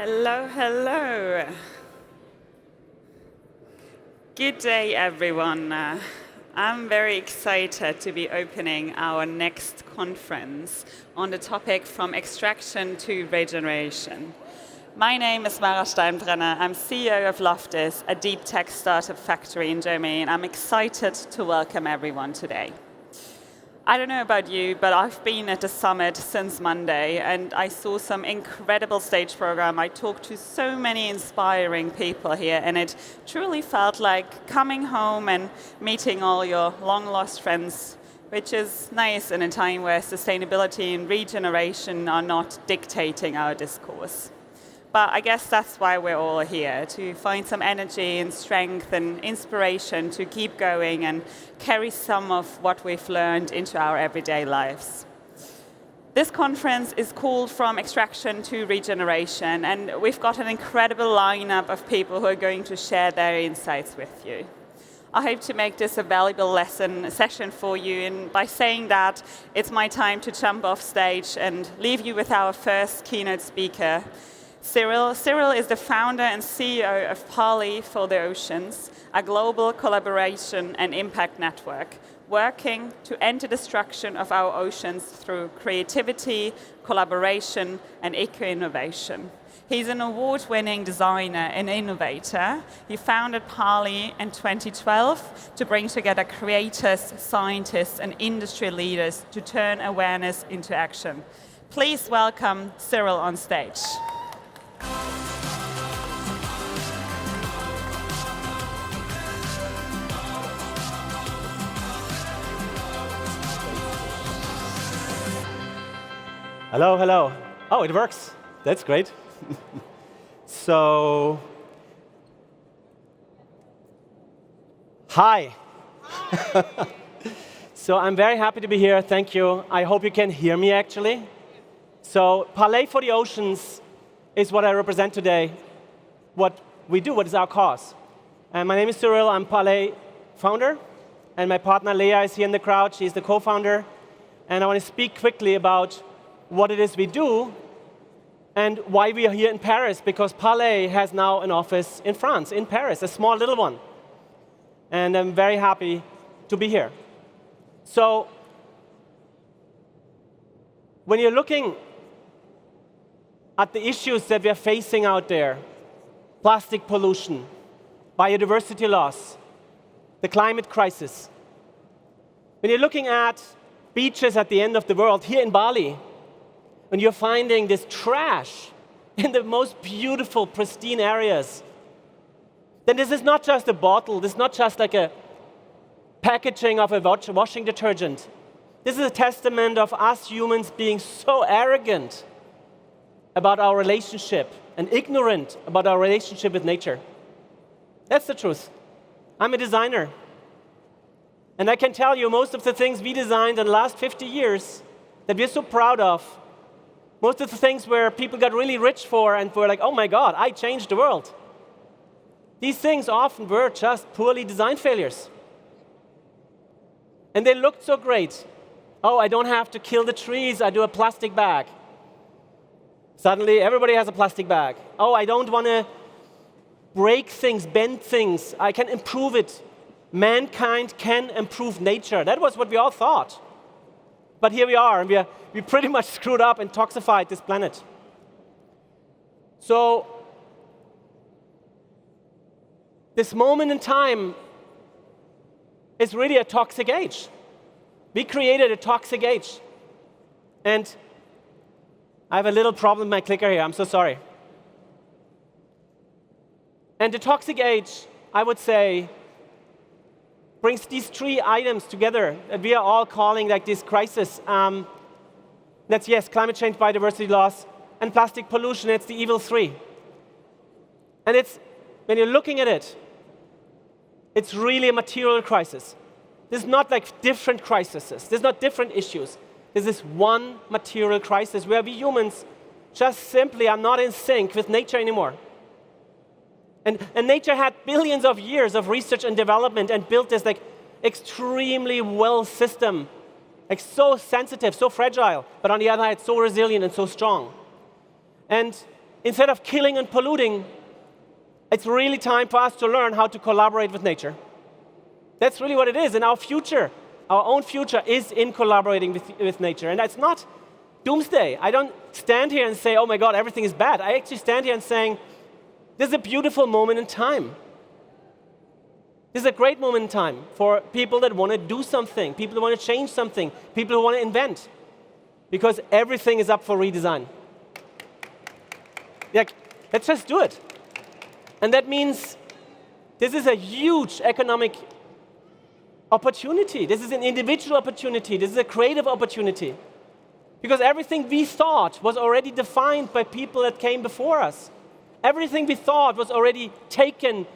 Hello, hello. Good day, everyone. I'm very excited to be opening our next conference on the topic from extraction to regeneration. My name is Mara Steinbrenner. I'm CEO of Loftus, a deep tech startup factory in Germany, and I'm excited to welcome everyone today. I don't know about you, but I've been at the summit since Monday, and I saw some incredible stage program. I talked to so many inspiring people here, and it truly felt like coming home and meeting all your long-lost friends, which is nice in a time where sustainability and regeneration are not dictating our discourse. But I guess that's why we're all here, to find some energy and strength and inspiration to keep going and carry some of what we've learned into our everyday lives. This conference is called From Extraction to Regeneration, and we've got an incredible lineup of people who are going to share their insights with you. I hope to make this a valuable session for you, and by saying that, it's my time to jump off stage and leave you with our first keynote speaker, Cyrill. Cyrill is the founder and CEO of Parley for the Oceans, a global collaboration and impact network, working to end the destruction of our oceans through creativity, collaboration, and eco-innovation. He's an award-winning designer and innovator. He founded Parley in 2012 to bring together creators, scientists, and industry leaders to turn awareness into action. Please welcome Cyrill on stage. Hello, hello. Oh, it works. That's great. So, hi. So I'm very happy to be here. Thank you. I hope you can hear me, actually. So Parley for the Oceans is what I represent today, what we do, what is our cause. And my name is Cyrill. I'm Parley founder, and my partner Leah is here in the crowd. She's the co-founder. And I want to speak quickly about what it is we do and why we are here in Paris, because Parley has now an office in France, in Paris, a small little one. And I'm very happy to be here. So when you're looking at the issues that we are facing out there, plastic pollution, biodiversity loss, the climate crisis, when you're looking at beaches at the end of the world, here in Bali, when you're finding this trash in the most beautiful, pristine areas, then this is not just a bottle, this is not just like a packaging of a washing detergent. This is a testament of us humans being so arrogant about our relationship and ignorant about our relationship with nature. That's the truth. I'm a designer. And I can tell you most of the things we designed in the last 50 years that we're so proud of, most of the things where people got really rich for and were like, oh my God, I changed the world. These things often were just poorly designed failures. And they looked so great. Oh, I don't have to kill the trees, I do a plastic bag. Suddenly, everybody has a plastic bag. Oh, I don't want to break things, bend things. I can improve it. Mankind can improve nature. That was what we all thought. But here we are, and we pretty much screwed up and toxified this planet. So, this moment in time is really a toxic age. We created a toxic age. And I have a little problem with my clicker here, I'm so sorry. And the toxic age, I would say, brings these three items together that we are all calling like this crisis. That's, yes, climate change, biodiversity loss, and plastic pollution. It's the evil three. And it's, when you're looking at it, it's really a material crisis. This is not like different crises. This is not different issues. This is one material crisis where we humans just simply are not in sync with nature anymore. And nature had billions of years of research and development and built this like extremely well system, like so sensitive, so fragile, but on the other hand, so resilient and so strong. And instead of killing and polluting, it's really time for us to learn how to collaborate with nature. That's really what it is. And our future, our own future, is in collaborating with nature. And that's not doomsday. I don't stand here and say, oh my God, everything is bad. I actually stand here and saying, this is a beautiful moment in time. This is a great moment in time for people that want to do something, people who want to change something, people who want to invent. Because everything is up for redesign. Yeah, let's just do it. And that means this is a huge economic opportunity. This is an individual opportunity. This is a creative opportunity. Because everything we thought was already defined by people that came before us. Everything we thought was already taken,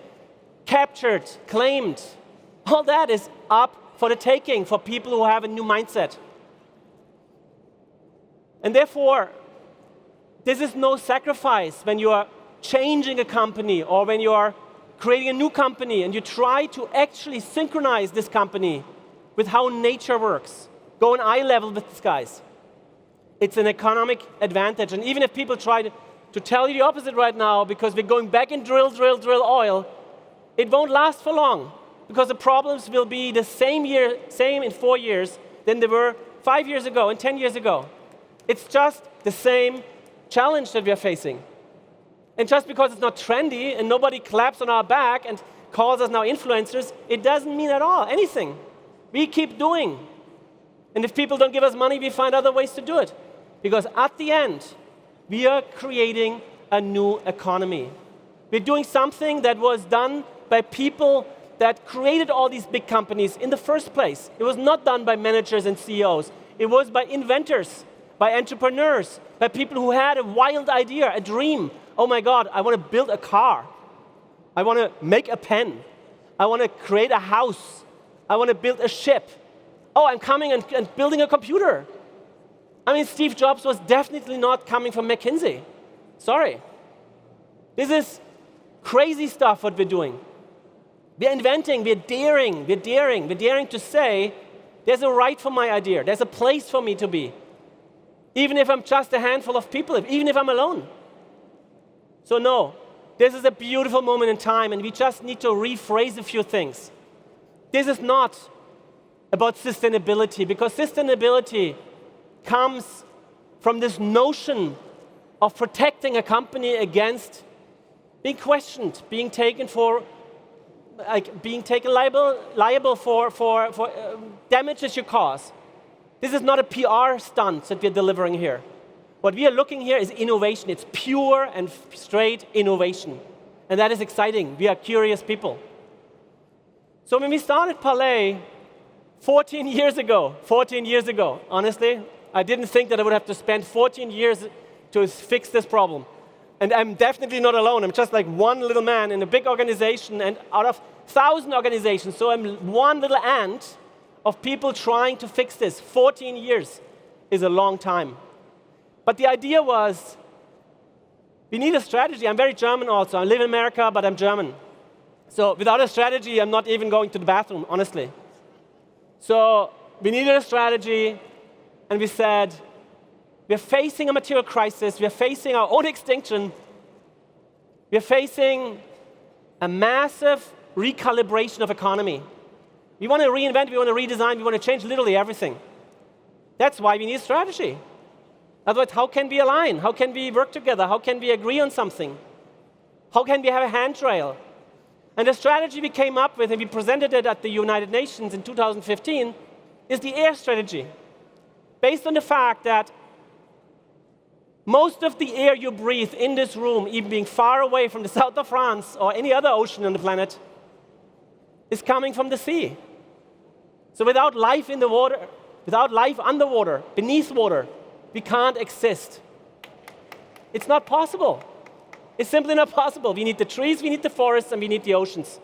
captured, claimed. All that is up for the taking for people who have a new mindset. And therefore, this is no sacrifice when you are changing a company or when you are creating a new company and you try to actually synchronize this company with how nature works. Go on eye level with these guys. It's an economic advantage. And even if people try to tell you the opposite right now because we're going back and drill oil, it won't last for long because the problems will be the same in 4 years than they were 5 years ago and 10 years ago. It's just the same challenge that we are facing. And just because it's not trendy and nobody claps on our back and calls us now influencers, it doesn't mean at all anything. We keep doing. And if people don't give us money, we find other ways to do it. Because at the end, we are creating a new economy. We're doing something that was done by people that created all these big companies in the first place. It was not done by managers and CEOs. It was by inventors, by entrepreneurs, by people who had a wild idea, a dream. Oh my God, I want to build a car. I want to make a pen. I want to create a house. I want to build a ship. Oh, I'm coming and building a computer. I mean, Steve Jobs was definitely not coming from McKinsey. Sorry. This is crazy stuff what we're doing. We're inventing, we're daring to say, there's a right for my idea. There's a place for me to be. Even if I'm just a handful of people, even if I'm alone. So no, this is a beautiful moment in time and we just need to rephrase a few things. This is not about sustainability because sustainability comes from this notion of protecting a company against being questioned, being taken liable for damages you cause. This is not a PR stunt that we're delivering here. What we are looking here is innovation. It's pure and straight innovation. And that is exciting. We are curious people. So when we started Parley 14 years ago, honestly, I didn't think that I would have to spend 14 years to fix this problem. And I'm definitely not alone. I'm just like one little man in a big organization and out of 1,000 organizations. So I'm one little ant of people trying to fix this. 14 years is a long time. But the idea was, we need a strategy. I'm very German also. I live in America, but I'm German. So without a strategy, I'm not even going to the bathroom, honestly. So we needed a strategy, and we said, we're facing a material crisis. We're facing our own extinction. We're facing a massive recalibration of economy. We want to reinvent, we want to redesign, we want to change literally everything. That's why we need a strategy. Otherwise, how can we align? How can we work together? How can we agree on something? How can we have a handrail? And the strategy we came up with, and we presented it at the United Nations in 2015, is the air strategy. Based on the fact that most of the air you breathe in this room, even being far away from the south of France or any other ocean on the planet, is coming from the sea. So without life in the water, without life underwater, beneath water, we can't exist. It's not possible. It's simply not possible. We need the trees, we need the forests, and we need the oceans.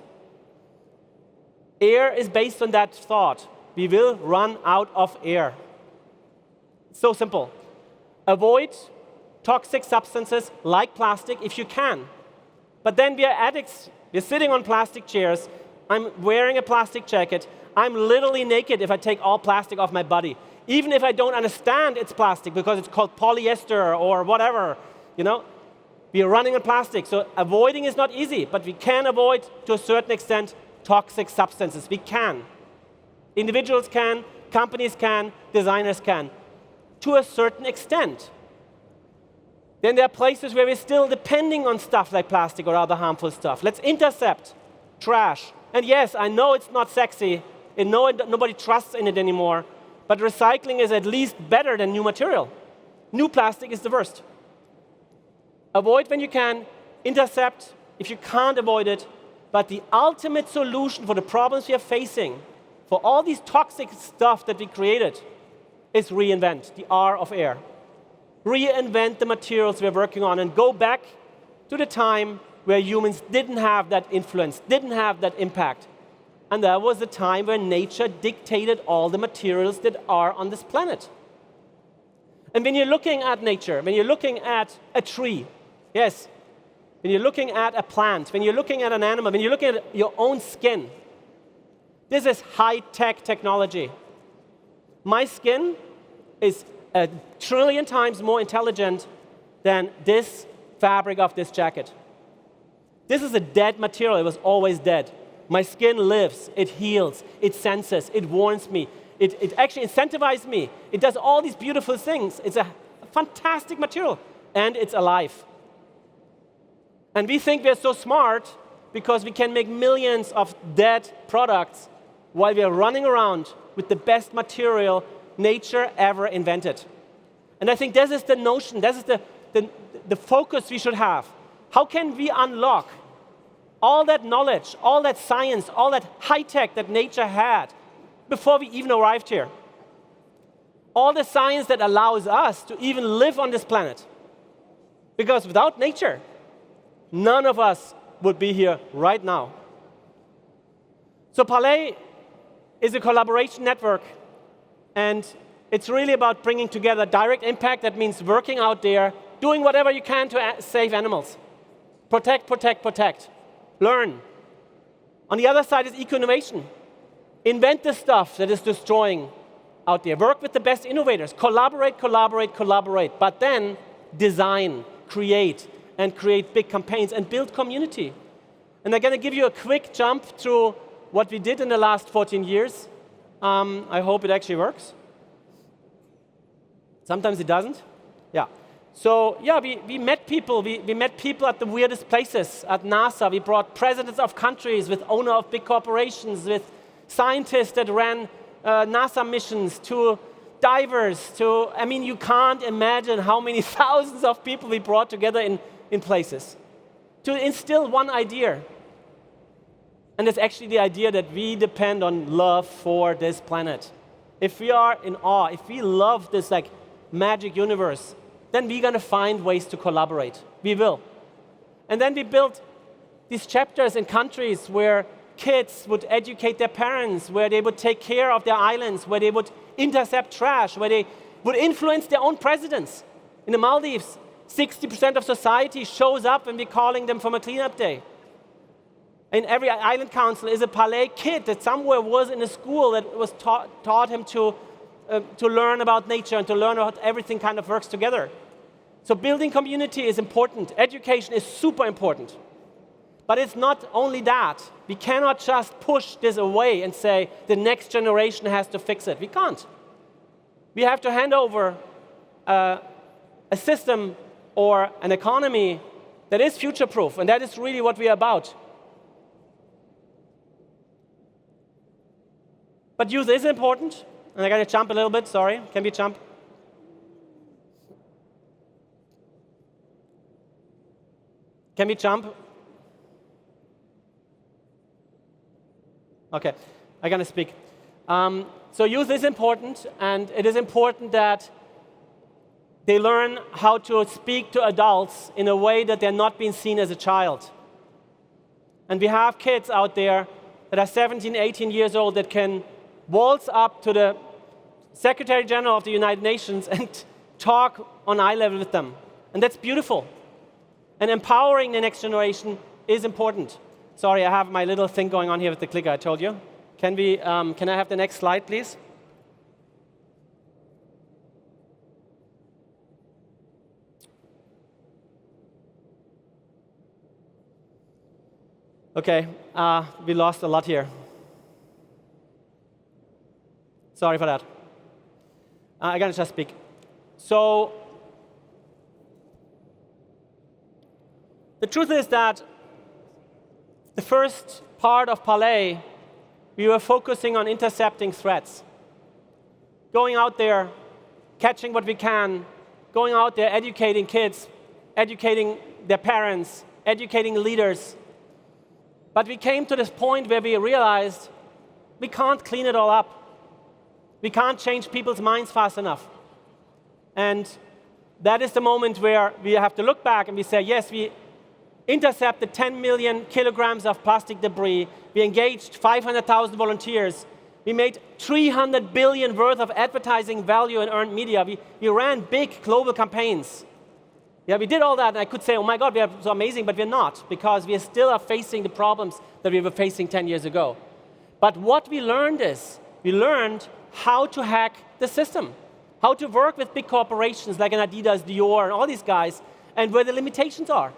Air is based on that thought. We will run out of air. It's so simple. Avoid toxic substances like plastic if you can. But then we are addicts. We're sitting on plastic chairs. I'm wearing a plastic jacket. I'm literally naked if I take all plastic off my body. Even if I don't understand it's plastic because it's called polyester or whatever, We are running on plastic, so avoiding is not easy, but we can avoid, to a certain extent, toxic substances. We can. Individuals can, companies can, designers can, to a certain extent. Then there are places where we're still depending on stuff like plastic or other harmful stuff. Let's intercept trash. And yes, I know it's not sexy, and nobody trusts in it anymore, but recycling is at least better than new material. New plastic is the worst. Avoid when you can, intercept if you can't avoid it, but the ultimate solution for the problems we are facing, for all these toxic stuff that we created, is reinvent, the R of air. Reinvent the materials we're working on and go back to the time where humans didn't have that influence, didn't have that impact. And that was the time when nature dictated all the materials that are on this planet. And when you're looking at nature, when you're looking at a tree, yes, when you're looking at a plant, when you're looking at an animal, when you're looking at your own skin, this is high-tech technology. My skin is 1 trillion times more intelligent than this fabric of this jacket. This is a dead material. It was always dead. My skin lives, it heals, it senses, it warns me, it actually incentivizes me. It does all these beautiful things. It's a fantastic material, and it's alive. And we think we're so smart because we can make millions of dead products while we are running around with the best material nature ever invented. And I think this is the notion, this is the focus we should have. How can we unlock all that knowledge, all that science, all that high tech that nature had before we even arrived here? All the science that allows us to even live on this planet. Because without nature, none of us would be here right now. So Parley is a collaboration network, and it's really about bringing together direct impact. That means working out there, doing whatever you can to save animals. Protect, protect, protect. Learn. On the other side is eco-innovation. Invent the stuff that is destroying out there. Work with the best innovators. Collaborate, collaborate, collaborate. But then design, create, and create big campaigns and build community. And I'm going to give you a quick jump through what we did in the last 14 years. I hope it actually works. Sometimes it doesn't. Yeah. So yeah, we met people. We met people at the weirdest places. At NASA, we brought presidents of countries with owners of big corporations, with scientists that ran NASA missions, to divers, to, I mean, you can't imagine how many thousands of people we brought together in places to instill one idea. And it's actually the idea that we depend on love for this planet. If we are in awe, if we love this like magic universe, then we're going to find ways to collaborate. We will. And then we built these chapters in countries where kids would educate their parents, where they would take care of their islands, where they would intercept trash, where they would influence their own presidents. In the Maldives, 60% of society shows up when we're calling them from a cleanup day. In every island council is a Parley kid that somewhere was in a school that was taught him to learn about nature and to learn how everything kind of works together. So building community is important. Education is super important. But it's not only that. We cannot just push this away and say the next generation has to fix it. We can't. We have to hand over a system or an economy that is future-proof, and that is really what we are about. But youth is important. And I got to jump a little bit, sorry. Can we jump? Can we jump? Okay, I'm going to speak. So youth is important, and it is important that they learn how to speak to adults in a way that they're not being seen as a child. And we have kids out there that are 17, 18 years old that can waltz up to the Secretary General of the United Nations and talk on eye level with them. And that's beautiful. And empowering the next generation is important. Sorry, I have my little thing going on here with the clicker, I told you. Can I have the next slide, please? Okay, we lost a lot here. Sorry for that. I'm going to just speak. So, the truth is that the first part of Parley, we were focusing on intercepting threats. Going out there, catching what we can, going out there, educating kids, educating their parents, educating leaders. But we came to this point where we realized we can't clean it all up. We can't change people's minds fast enough. And that is the moment where we have to look back and we say, yes, we intercepted 10 million kilograms of plastic debris. We engaged 500,000 volunteers. We made 300 billion worth of advertising value in earned media. We ran big global campaigns. Yeah, we did all that, and I could say, oh my God, we are so amazing, but we're not, because we still are facing the problems that we were facing 10 years ago. But what we learned is, we learned how to hack the system, how to work with big corporations like an Adidas, Dior, and all these guys, and where the limitations are.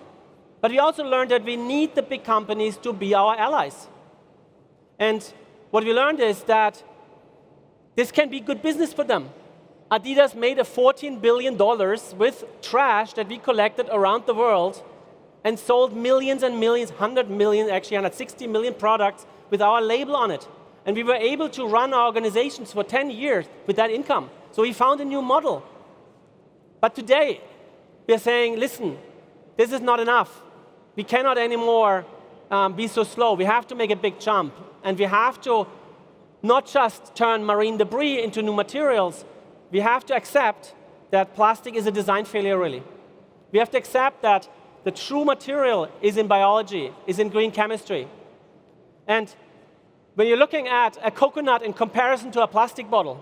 But we also learned that we need the big companies to be our allies. And what we learned is that this can be good business for them. Adidas made a $14 billion with trash that we collected around the world and sold millions and millions, 100 million, actually 160 million products with our label on it. And we were able to run our organizations for 10 years with that income. So we found a new model. But today, we're saying, listen, this is not enough. We cannot anymore be so slow. We have to make a big jump. And we have to not just turn marine debris into new materials. We have to accept that plastic is a design failure, really. We have to accept that the true material is in biology, is in green chemistry. And when you're looking at a coconut in comparison to a plastic bottle,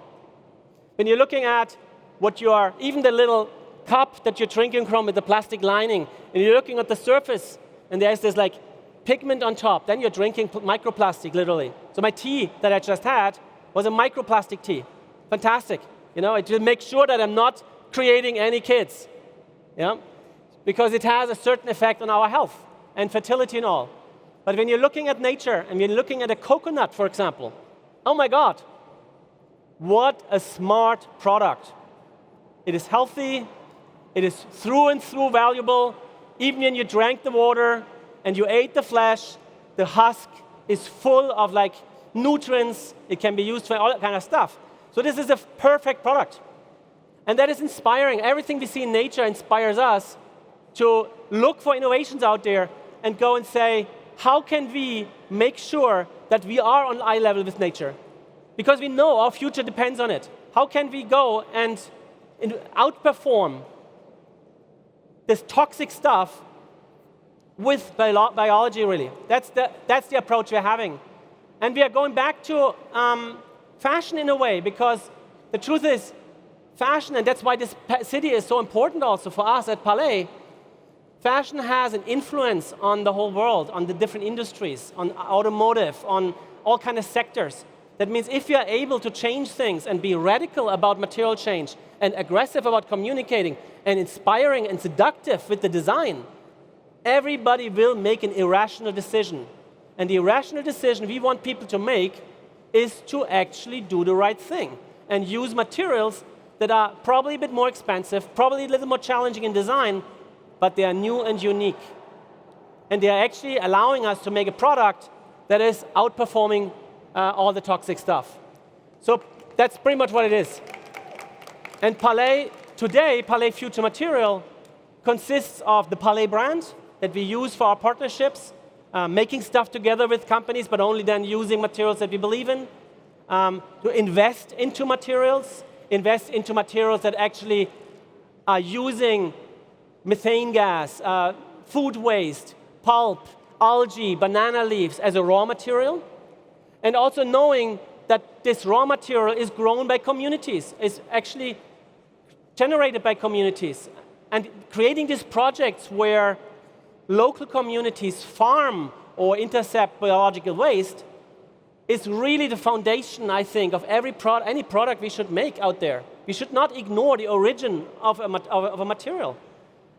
when you're looking at what you are, even the little cup that you're drinking from with the plastic lining, and you're looking at the surface, and there's this like pigment on top, then you're drinking microplastic, literally. So my tea that I just had was a microplastic tea. Fantastic. You know, to make sure that I'm not creating any kids. Yeah? Because it has a certain effect on our health and fertility and all. But when you're looking at nature and you're looking at a coconut, for example, oh my God, what a smart product. It is healthy, it is through and through valuable. Even when you drank the water and you ate the flesh, the husk is full of like nutrients. It can be used for all that kind of stuff. So this is a perfect product. And that is inspiring. Everything we see in nature inspires us to look for innovations out there and go and say, how can we make sure that we are on eye level with nature? Because we know our future depends on it. How can we go and outperform this toxic stuff with biology, really? That's the approach we're having. And we are going back to fashion in a way, because the truth is, fashion, and that's why this city is so important also for us at Parley, fashion has an influence on the whole world, on the different industries, on automotive, on all kinds of sectors. That means if you are able to change things and be radical about material change and aggressive about communicating and inspiring and seductive with the design, everybody will make an irrational decision. And the irrational decision we want people to make is to actually do the right thing and use materials that are probably a bit more expensive, probably a little more challenging in design, but they are new and unique. And they are actually allowing us to make a product that is outperforming all the toxic stuff. So that's pretty much what it is. And Parley, today, Parley Future Material consists of the Parley brand that we use for our partnerships, making stuff together with companies, but only then using materials that we believe in, to invest into materials that actually are using methane gas, food waste, pulp, algae, banana leaves as a raw material, and also knowing that this raw material is grown by communities, is actually generated by communities, and creating these projects where local communities farm or intercept biological waste is really the foundation, I think, of any product we should make out there. We should not ignore the origin of a material.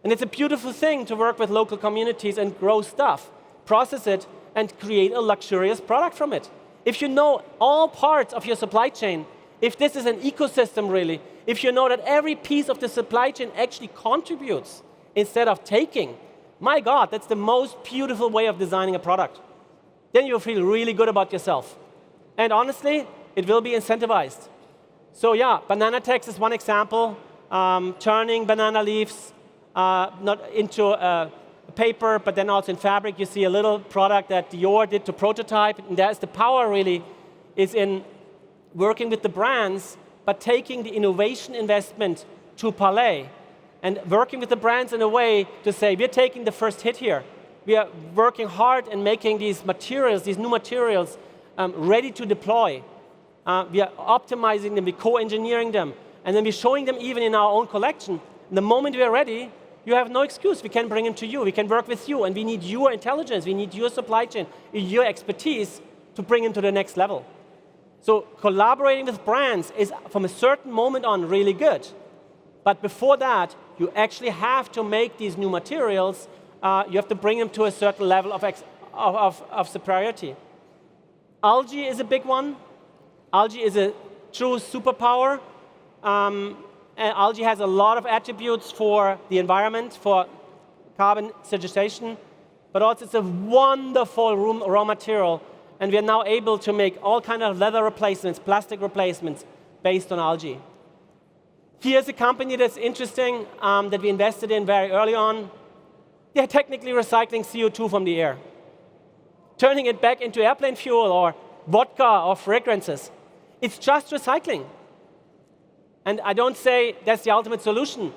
And it's a beautiful thing to work with local communities and grow stuff, process it, and create a luxurious product from it. If you know all parts of your supply chain, if this is an ecosystem really, if you know that every piece of the supply chain actually contributes instead of taking, my God, that's the most beautiful way of designing a product. Then you'll feel really good about yourself. And honestly, it will be incentivized. So yeah, banana tax is one example. Turning banana leaves not into paper, but then also in fabric. You see a little product that Dior did to prototype. And there's the power really is in working with the brands, but taking the innovation investment to Parley and working with the brands in a way to say, we're taking the first hit here. We are working hard and making these materials, these new materials, ready to deploy. We are optimizing them, we're co-engineering them, and then we're showing them even in our own collection. The moment we are ready, you have no excuse. We can bring them to you, we can work with you, and we need your intelligence, we need your supply chain, your expertise to bring them to the next level. So collaborating with brands is, from a certain moment on, really good. But before that, you actually have to make these new materials, you have to bring them to a certain level of superiority. Algae is a big one. Algae is a true superpower. And algae has a lot of attributes for the environment, for carbon sequestration, but also it's a wonderful raw material. And we are now able to make all kinds of leather replacements, plastic replacements based on algae. Here's a company that's interesting that we invested in very early on. They're technically recycling CO2 from the air, turning it back into airplane fuel or vodka or fragrances. It's just recycling. And I don't say that's the ultimate solution,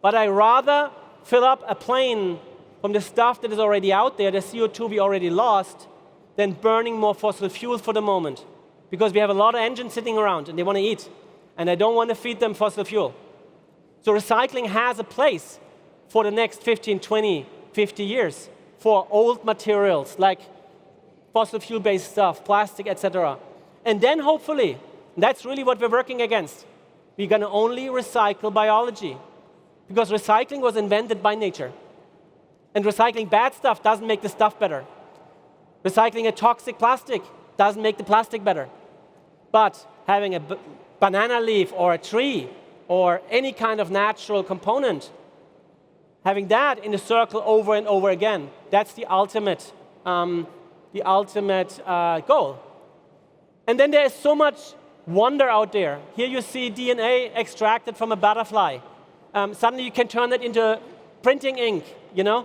but I rather fill up a plane from the stuff that is already out there, the CO2 we already lost, than burning more fossil fuel for the moment. Because we have a lot of engines sitting around and they want to eat. And I don't want to feed them fossil fuel. So recycling has a place for the next 15, 20, 50 years for old materials like fossil fuel-based stuff, plastic, etc. And then hopefully, that's really what we're working against, we're going to only recycle biology. Because recycling was invented by nature. And recycling bad stuff doesn't make the stuff better. Recycling a toxic plastic doesn't make the plastic better. But having a banana leaf or a tree or any kind of natural component, having that in a circle over and over again, that's the ultimate goal. And then there is so much wonder out there. Here you see DNA extracted from a butterfly. Suddenly you can turn it into printing ink, you know?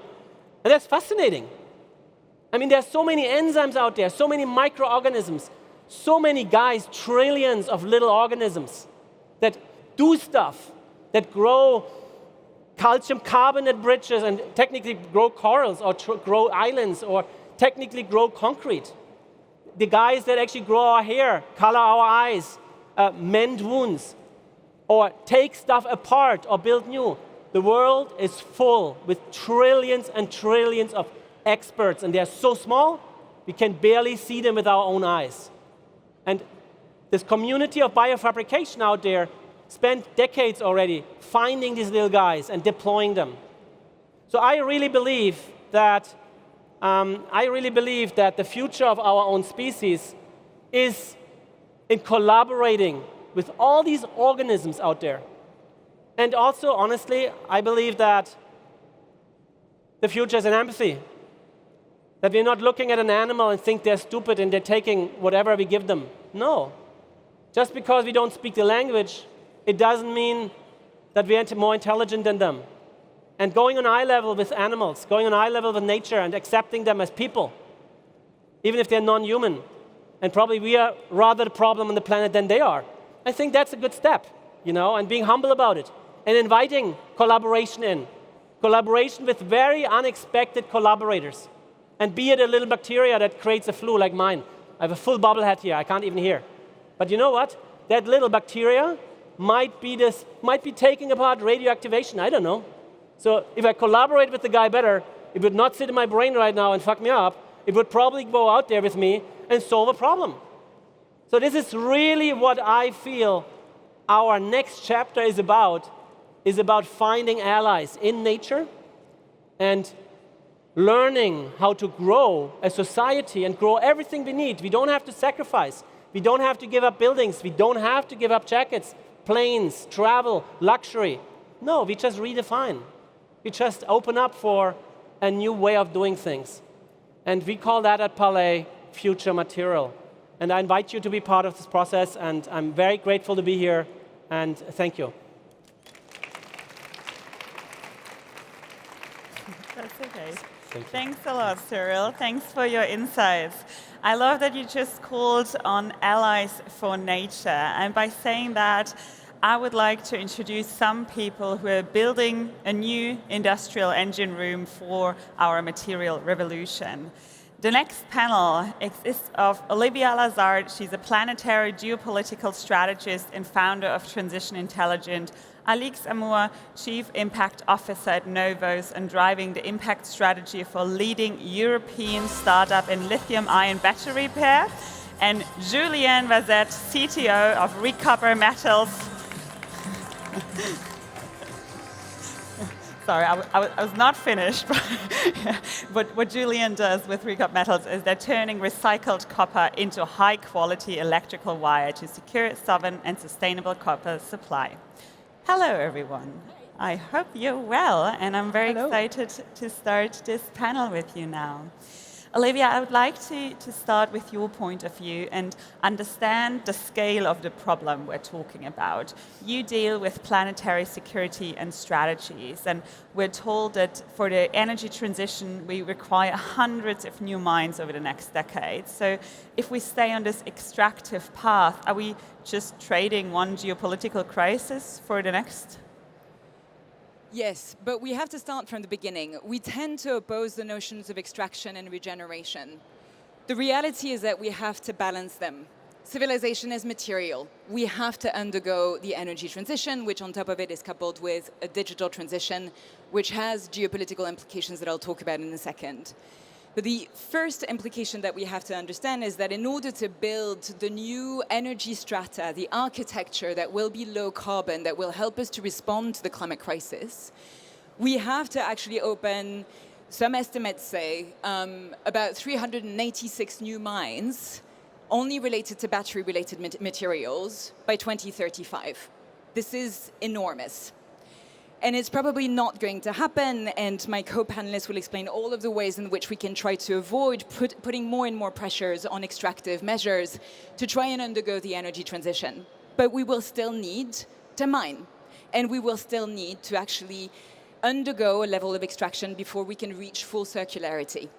And that's fascinating. I mean, there's so many enzymes out there, so many microorganisms, so many guys, trillions of little organisms that do stuff, that grow calcium carbonate bridges and technically grow corals or grow islands or technically grow concrete. The guys that actually grow our hair, color our eyes, mend wounds, or take stuff apart or build new. The world is full with trillions and trillions of experts, and they're so small, we can barely see them with our own eyes. And this community of biofabrication out there spent decades already finding these little guys and deploying them. So I really believe that the future of our own species is in collaborating with all these organisms out there. And also, honestly, I believe that the future is in empathy. That we're not looking at an animal and think they're stupid and they're taking whatever we give them. No. Just because we don't speak the language, it doesn't mean that we're more intelligent than them. And going on eye level with animals, going on eye level with nature and accepting them as people, even if they're non-human, and probably we are rather the problem on the planet than they are. I think that's a good step, you know, and being humble about it, and inviting collaboration in. Collaboration with very unexpected collaborators. And be it a little bacteria that creates a flu like mine. I have a full bobblehead here, I can't even hear. But you know what? That little bacteria might be taking apart radioactivation, I don't know. So if I collaborate with the guy better, it would not sit in my brain right now and fuck me up. It would probably go out there with me and solve a problem. So this is really what I feel our next chapter is about finding allies in nature and learning how to grow a society and grow everything we need. We don't have to sacrifice. We don't have to give up buildings. We don't have to give up jackets, planes, travel, luxury. No, we just redefine. We just open up for a new way of doing things. And we call that at Parley future material. And I invite you to be part of this process, and I'm very grateful to be here, and thank you. That's okay. Thanks a lot, Cyrill. Thanks for your insights. I love that you just called on allies for nature. And by saying that, I would like to introduce some people who are building a new industrial engine room for our material revolution. The next panel consists of Olivia Lazard. She's a planetary geopolitical strategist and founder of Transition Intelligent. Alix, Armour, Chief Impact Officer at Nowos and driving the impact strategy for leading European startup in lithium-ion battery repair. And Julien Vazette, CTO of Recover Metals. Sorry, I was not finished. But what Julien does with Recover Metals is they're turning recycled copper into high-quality electrical wire to secure sovereign and sustainable copper supply. Hello, everyone. I hope you're well, and I'm very excited to start this panel with you now. Olivia, I would like to start with your point of view and understand the scale of the problem we're talking about. You deal with planetary security and strategies, and we're told that for the energy transition, we require hundreds of new mines over the next decade. So if we stay on this extractive path, are we just trading one geopolitical crisis for the next? Yes, but we have to start from the beginning. We tend to oppose the notions of extraction and regeneration. The reality is that we have to balance them. Civilization is material. We have to undergo the energy transition, which on top of it is coupled with a digital transition, which has geopolitical implications that I'll talk about in a second. But the first implication that we have to understand is that in order to build the new energy strata, the architecture that will be low carbon, that will help us to respond to the climate crisis, we have to actually open, some estimates say, about 386 new mines, only related to battery-related materials, by 2035. This is enormous. And it's probably not going to happen, and my co-panelists will explain all of the ways in which we can try to avoid putting more and more pressures on extractive measures to try and undergo the energy transition. But we will still need to mine, and we will still need to actually undergo a level of extraction before we can reach full circularity.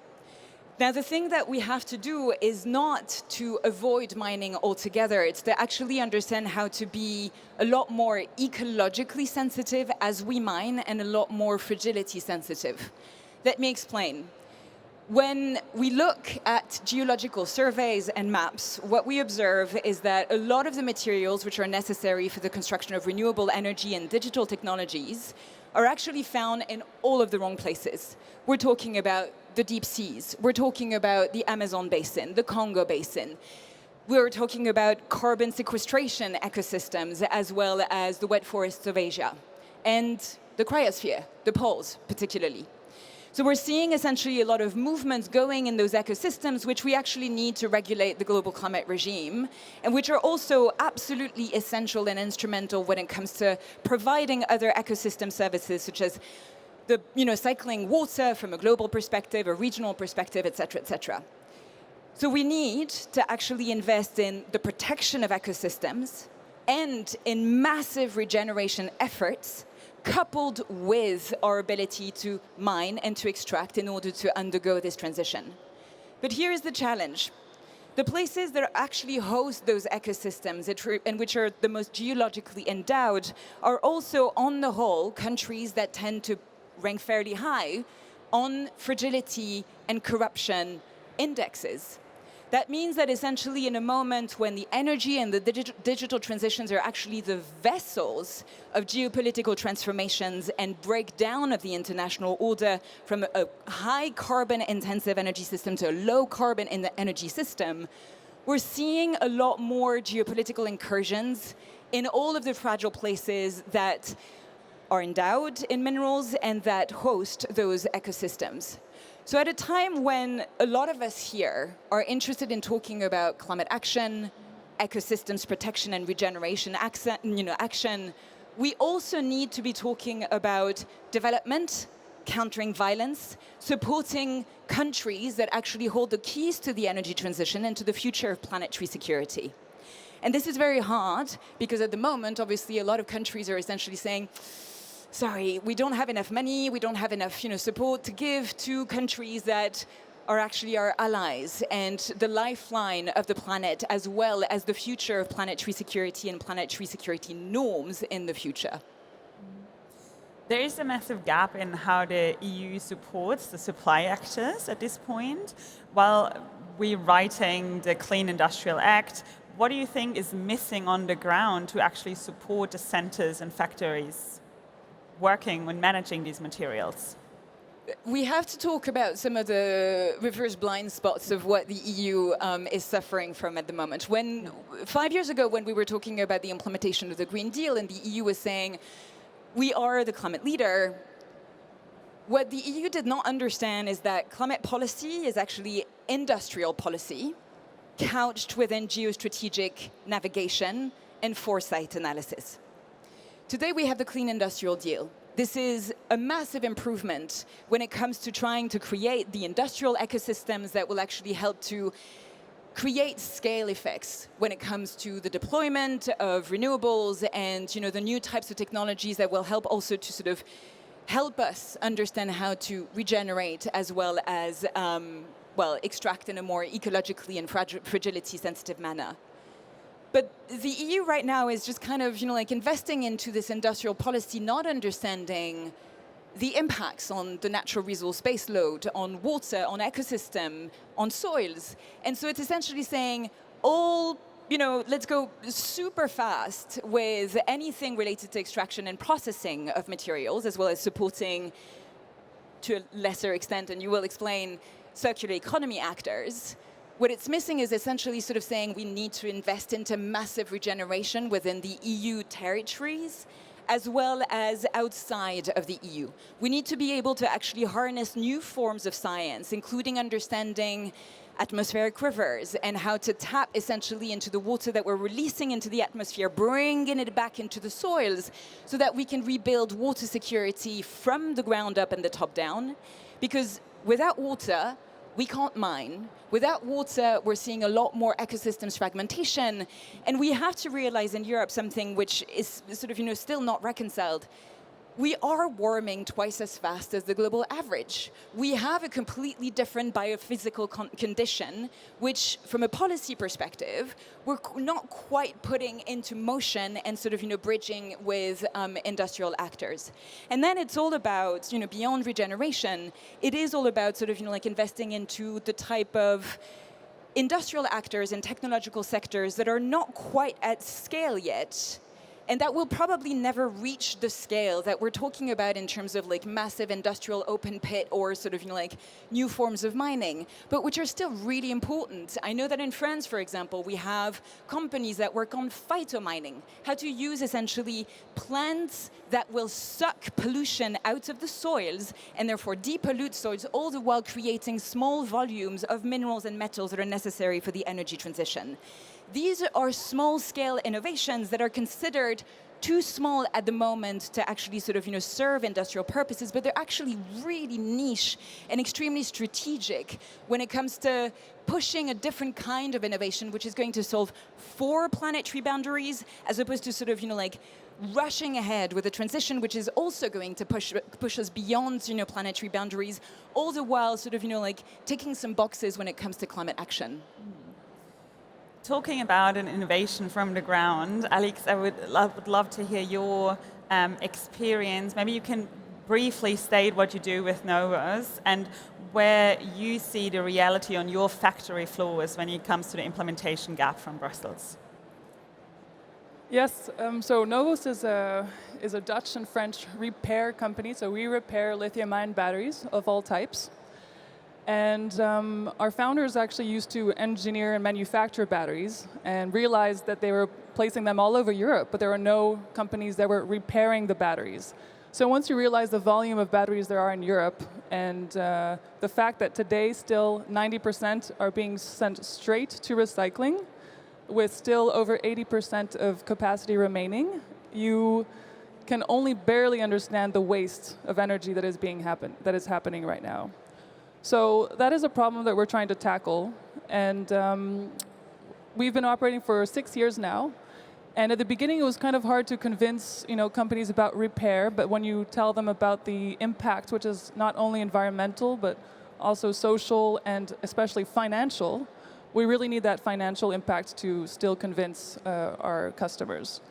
Now, the thing that we have to do is not to avoid mining altogether. It's to actually understand how to be a lot more ecologically sensitive as we mine and a lot more fragility sensitive. Let me explain. When we look at geological surveys and maps, what we observe is that a lot of the materials which are necessary for the construction of renewable energy and digital technologies are actually found in all of the wrong places. We're talking about the deep seas. We're talking about the Amazon basin, the Congo basin. We're talking about carbon sequestration ecosystems, as well as the wet forests of Asia, and the cryosphere, the poles particularly. So we're seeing essentially a lot of movements going in those ecosystems, which we actually need to regulate the global climate regime, and which are also absolutely essential and instrumental when it comes to providing other ecosystem services, such as the, cycling water from a global perspective, a regional perspective, et cetera, et cetera. So we need to actually invest in the protection of ecosystems and in massive regeneration efforts, coupled with our ability to mine and to extract in order to undergo this transition. But here is the challenge. The places that actually host those ecosystems and which are the most geologically endowed are also, on the whole, countries that tend to rank fairly high on fragility and corruption indexes. That means that essentially in a moment when the energy and the digital transitions are actually the vessels of geopolitical transformations and breakdown of the international order from a high carbon intensive energy system to a low carbon energy system, we're seeing a lot more geopolitical incursions in all of the fragile places that are endowed in minerals and that host those ecosystems. So at a time when a lot of us here are interested in talking about climate action, ecosystems protection and regeneration action, we also need to be talking about development, countering violence, supporting countries that actually hold the keys to the energy transition and to the future of planetary security. And this is very hard because at the moment, obviously, a lot of countries are essentially saying, sorry, we don't have enough money, we don't have enough support to give to countries that are actually our allies and the lifeline of the planet, as well as the future of planetary security and planetary security norms in the future. There is a massive gap in how the EU supports the supply actors at this point. While we're writing the Clean Industrial Act, what do you think is missing on the ground to actually support the centers and factories working when managing these materials? We have to talk about some of the reverse blind spots of what the EU is suffering from at the moment. 5 years ago, when we were talking about the implementation of the Green Deal and the EU was saying, we are the climate leader, what the EU did not understand is that climate policy is actually industrial policy, couched within geostrategic navigation and foresight analysis. Today we have the Clean Industrial Deal. This is a massive improvement when it comes to trying to create the industrial ecosystems that will actually help to create scale effects when it comes to the deployment of renewables and the new types of technologies that will help also to sort of help us understand how to regenerate as well as extract in a more ecologically and fragility sensitive manner. But the EU right now is just kind of investing into this industrial policy, not understanding the impacts on the natural resource base load, on water, on ecosystem, on soils. And so it's essentially saying, let's go super fast with anything related to extraction and processing of materials, as well as supporting, to a lesser extent, and you will explain, circular economy actors. What it's missing is essentially sort of saying we need to invest into massive regeneration within the EU territories, as well as outside of the EU. We need to be able to actually harness new forms of science, including understanding atmospheric rivers and how to tap essentially into the water that we're releasing into the atmosphere, bringing it back into the soils so that we can rebuild water security from the ground up and the top down. Because without water, we can't mine. Without water, we're seeing a lot more ecosystems fragmentation. And we have to realize in Europe something which is sort of, still not reconciled. We are warming twice as fast as the global average. We have a completely different biophysical condition, which from a policy perspective, we're not quite putting into motion and sort of, bridging with industrial actors. And then it's all about, beyond regeneration, it is all about sort of, investing into the type of industrial actors and technological sectors that are not quite at scale yet, and that will probably never reach the scale that we're talking about in terms of massive industrial open pit or sort of new forms of mining, but which are still really important. I know that in France, for example, we have companies that work on phytomining, how to use essentially plants that will suck pollution out of the soils and therefore depollute soils, all the while creating small volumes of minerals and metals that are necessary for the energy transition. These are small-scale innovations that are considered too small at the moment to actually sort of serve industrial purposes, but they're actually really niche and extremely strategic when it comes to pushing a different kind of innovation, which is going to solve for planetary boundaries, as opposed to sort of rushing ahead with a transition which is also going to push us beyond planetary boundaries, all the while sort of ticking some boxes when it comes to climate action. Talking about an innovation from the ground, Alix, I would love to hear your experience. Maybe you can briefly state what you do with Nowos and where you see the reality on your factory floors when it comes to the implementation gap from Brussels. Yes, so Nowos is a Dutch and French repair company. So we repair lithium-ion batteries of all types. And our founders actually used to engineer and manufacture batteries and realized that they were placing them all over Europe, but there were no companies that were repairing the batteries. So once you realize the volume of batteries there are in Europe, and the fact that today still 90% are being sent straight to recycling, with still over 80% of capacity remaining, you can only barely understand the waste of energy that is happening right now. So that is a problem that we're trying to tackle, and we've been operating for 6 years now. And at the beginning, it was kind of hard to convince, companies about repair. But when you tell them about the impact, which is not only environmental but also social and especially financial, we really need that financial impact to still convince our customers.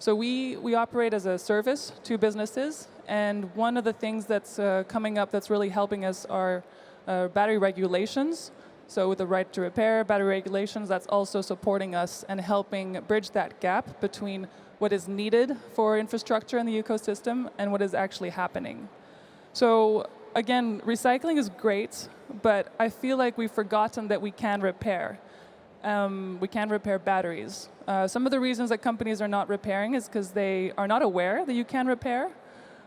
So we operate as a service to businesses, and one of the things that's coming up that's really helping us are battery regulations. So with the right to repair, battery regulations, that's also supporting us and helping bridge that gap between what is needed for infrastructure in the ecosystem and what is actually happening. So again, recycling is great, but I feel like we've forgotten that we can repair. We can repair batteries. Some of the reasons that companies are not repairing is because they are not aware that you can repair.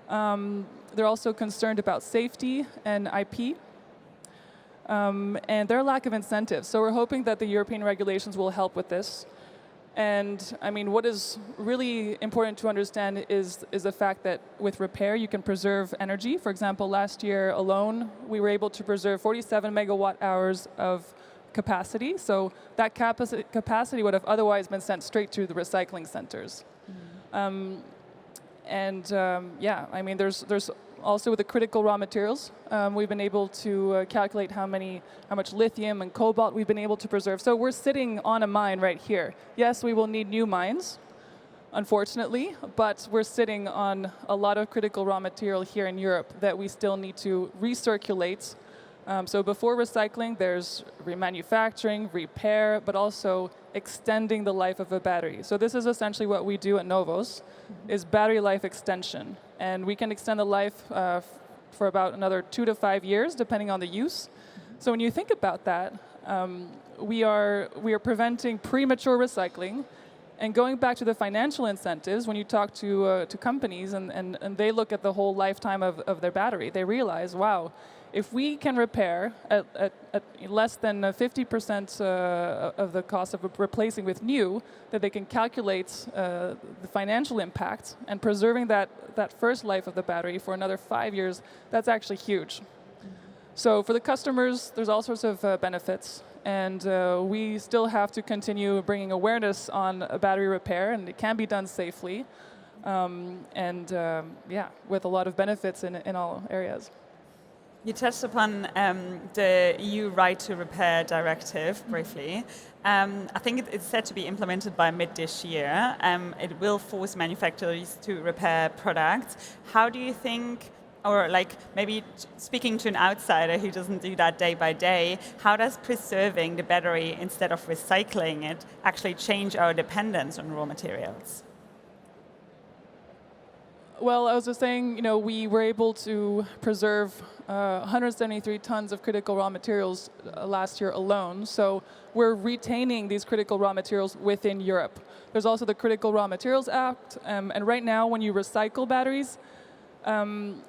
They're also concerned about safety and IP. And their lack of incentives. So we're hoping that the European regulations will help with this. And I mean, what is really important to understand is the fact that with repair, you can preserve energy. For example, last year alone, we were able to preserve 47 megawatt hours of capacity. So that capacity would have otherwise been sent straight to the recycling centers. Yeah, I mean, there's also with the critical raw materials, we've been able to calculate how much lithium and cobalt we've been able to preserve. So we're sitting on a mine right here. Yes, we will need new mines, unfortunately, but we're sitting on a lot of critical raw material here in Europe that we still need to recirculate. So before recycling, there's remanufacturing, repair, but also extending the life of a battery. So this is essentially what we do at Nowos, is battery life extension. And we can extend the life for about another 2 to 5 years, depending on the use. So when you think about that, we are preventing premature recycling. And going back to the financial incentives, when you talk to companies and they look at the whole lifetime of their battery, they realize, wow, if we can repair at less than 50% of the cost of replacing with new, that they can calculate the financial impact and preserving that first life of the battery for another 5 years, that's actually huge. So for the customers, there's all sorts of benefits. And we still have to continue bringing awareness on battery repair, and it can be done safely. With a lot of benefits in all areas. You touched upon the EU Right to Repair Directive briefly. I think it's set to be implemented by mid this year. It will force manufacturers to repair products. How do you think, or like maybe speaking to an outsider who doesn't do that day by day, how does preserving the battery instead of recycling it actually change our dependence on raw materials? Well, I was just saying, we were able to preserve 173 tons of critical raw materials last year alone. So we're retaining these critical raw materials within Europe. There's also the Critical Raw Materials Act. And right now, when you recycle batteries, in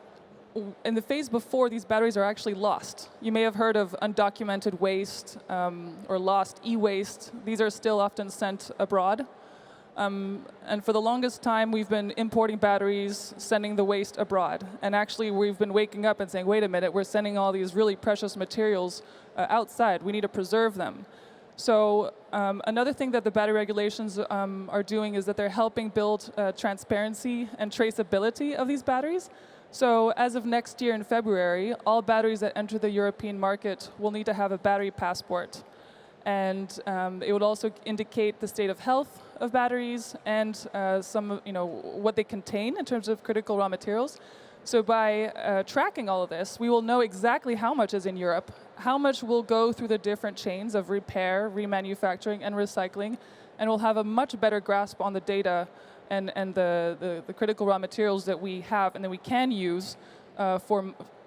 the phase before, these batteries are actually lost. You may have heard of undocumented waste or lost e-waste. These are still often sent abroad. And for the longest time, we've been importing batteries, sending the waste abroad. And actually, we've been waking up and saying, wait a minute, we're sending all these really precious materials outside. We need to preserve them. So another thing that the battery regulations are doing is that they're helping build transparency and traceability of these batteries. So as of next year in February, all batteries that enter the European market will need to have a battery passport. And it would also indicate the state of health of batteries and what they contain in terms of critical raw materials. So by tracking all of this, we will know exactly how much is in Europe, how much will go through the different chains of repair, remanufacturing, and recycling, and we'll have a much better grasp on the data and the critical raw materials that we have and that we can use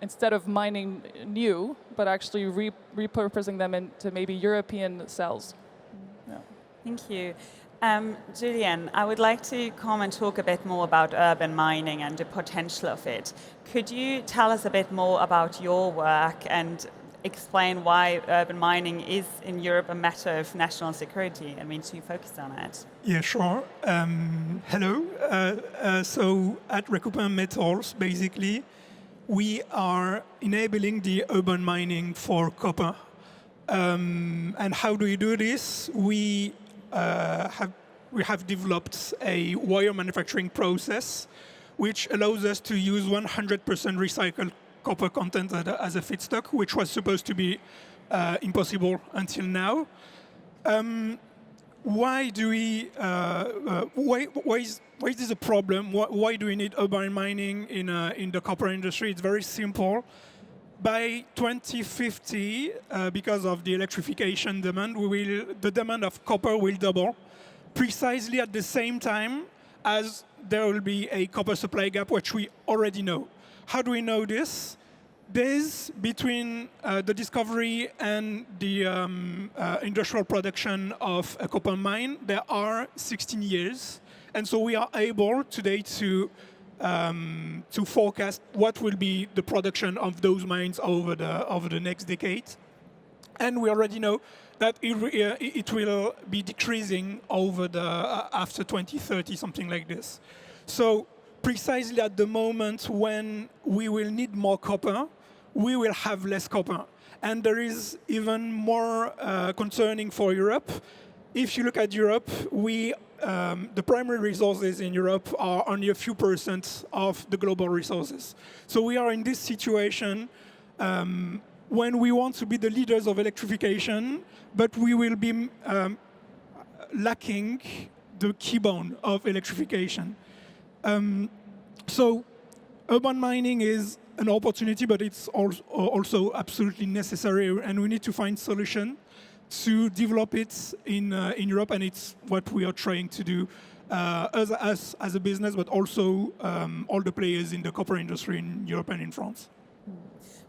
instead of mining new, but actually repurposing them into maybe European cells. Thank you. Julian, I would like to come and talk a bit more about urban mining and the potential of it. Could you tell us a bit more about your work and explain why urban mining is in Europe a matter of national security and means you focus on it? Yeah, sure. Hello. So at Recouping Metals, basically, we are enabling the urban mining for copper. And how do we do this? We have developed a wire manufacturing process which allows us to use 100% recycled copper content as a feedstock, which was supposed to be impossible until now. Why do we? Why is this a problem? Why do we need urban mining in the copper industry? It's very simple. By 2050, because of the electrification demand, the demand of copper will double, precisely at the same time as there will be a copper supply gap, which we already know. How do we know this? Days between the discovery and the industrial production of a copper mine, there are 16 years. And so we are able today to forecast what will be the production of those mines over the next decade. And we already know that it will be decreasing after 2030, something like this. So precisely at the moment when we will need more copper, we will have less copper. And there is even more concerning for Europe. If you look at Europe, the primary resources in Europe are only a few % of the global resources. So we are in this situation when we want to be the leaders of electrification, but we will be lacking the keybone of electrification. So urban mining is an opportunity, but it's also absolutely necessary, and we need to find solutions to develop it in Europe, and it's what we are trying to do as a business, but also all the players in the copper industry in Europe and in France.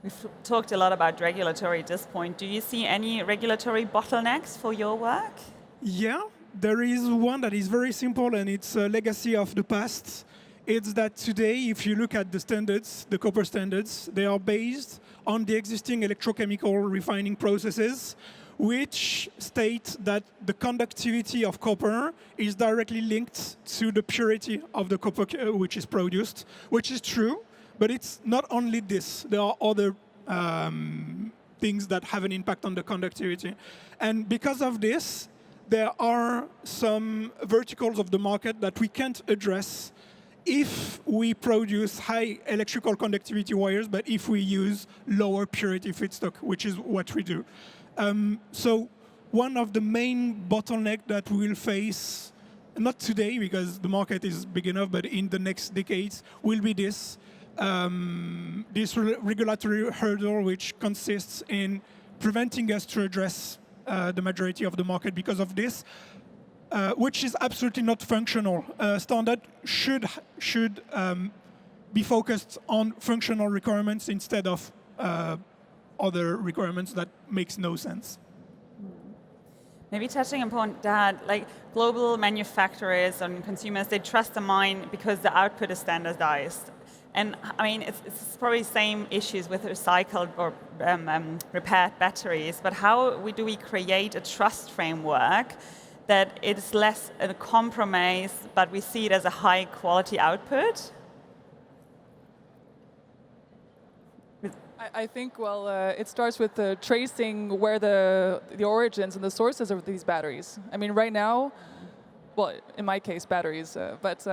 We've talked a lot about regulatory at this point. Do you see any regulatory bottlenecks for your work? Yeah, there is one that is very simple, and it's a legacy of the past. It's that today, if you look at the standards, the copper standards, they are based on the existing electrochemical refining processes, which state that the conductivity of copper is directly linked to the purity of the copper which is produced, which is true, but it's not only this. There are other things that have an impact on the conductivity. And because of this, there are some verticals of the market that we can't address if we produce high electrical conductivity wires, but if we use lower purity feedstock, which is what we do. So one of the main bottlenecks that we will face, not today because the market is big enough, but in the next decades, will be this regulatory hurdle, which consists in preventing us to address the majority of the market because of this, which is absolutely not functional. Standard should be focused on functional requirements instead of other requirements that makes no sense. Maybe touching upon that, like global manufacturers and consumers, they trust the mine because the output is standardized. And I mean, it's probably same issues with recycled or repaired batteries, but how do we create a trust framework that it is less a compromise, but we see it as a high quality output? I think, well, it starts with tracing where the origins and the sources of these batteries. I mean, right now, well, in my case, batteries, but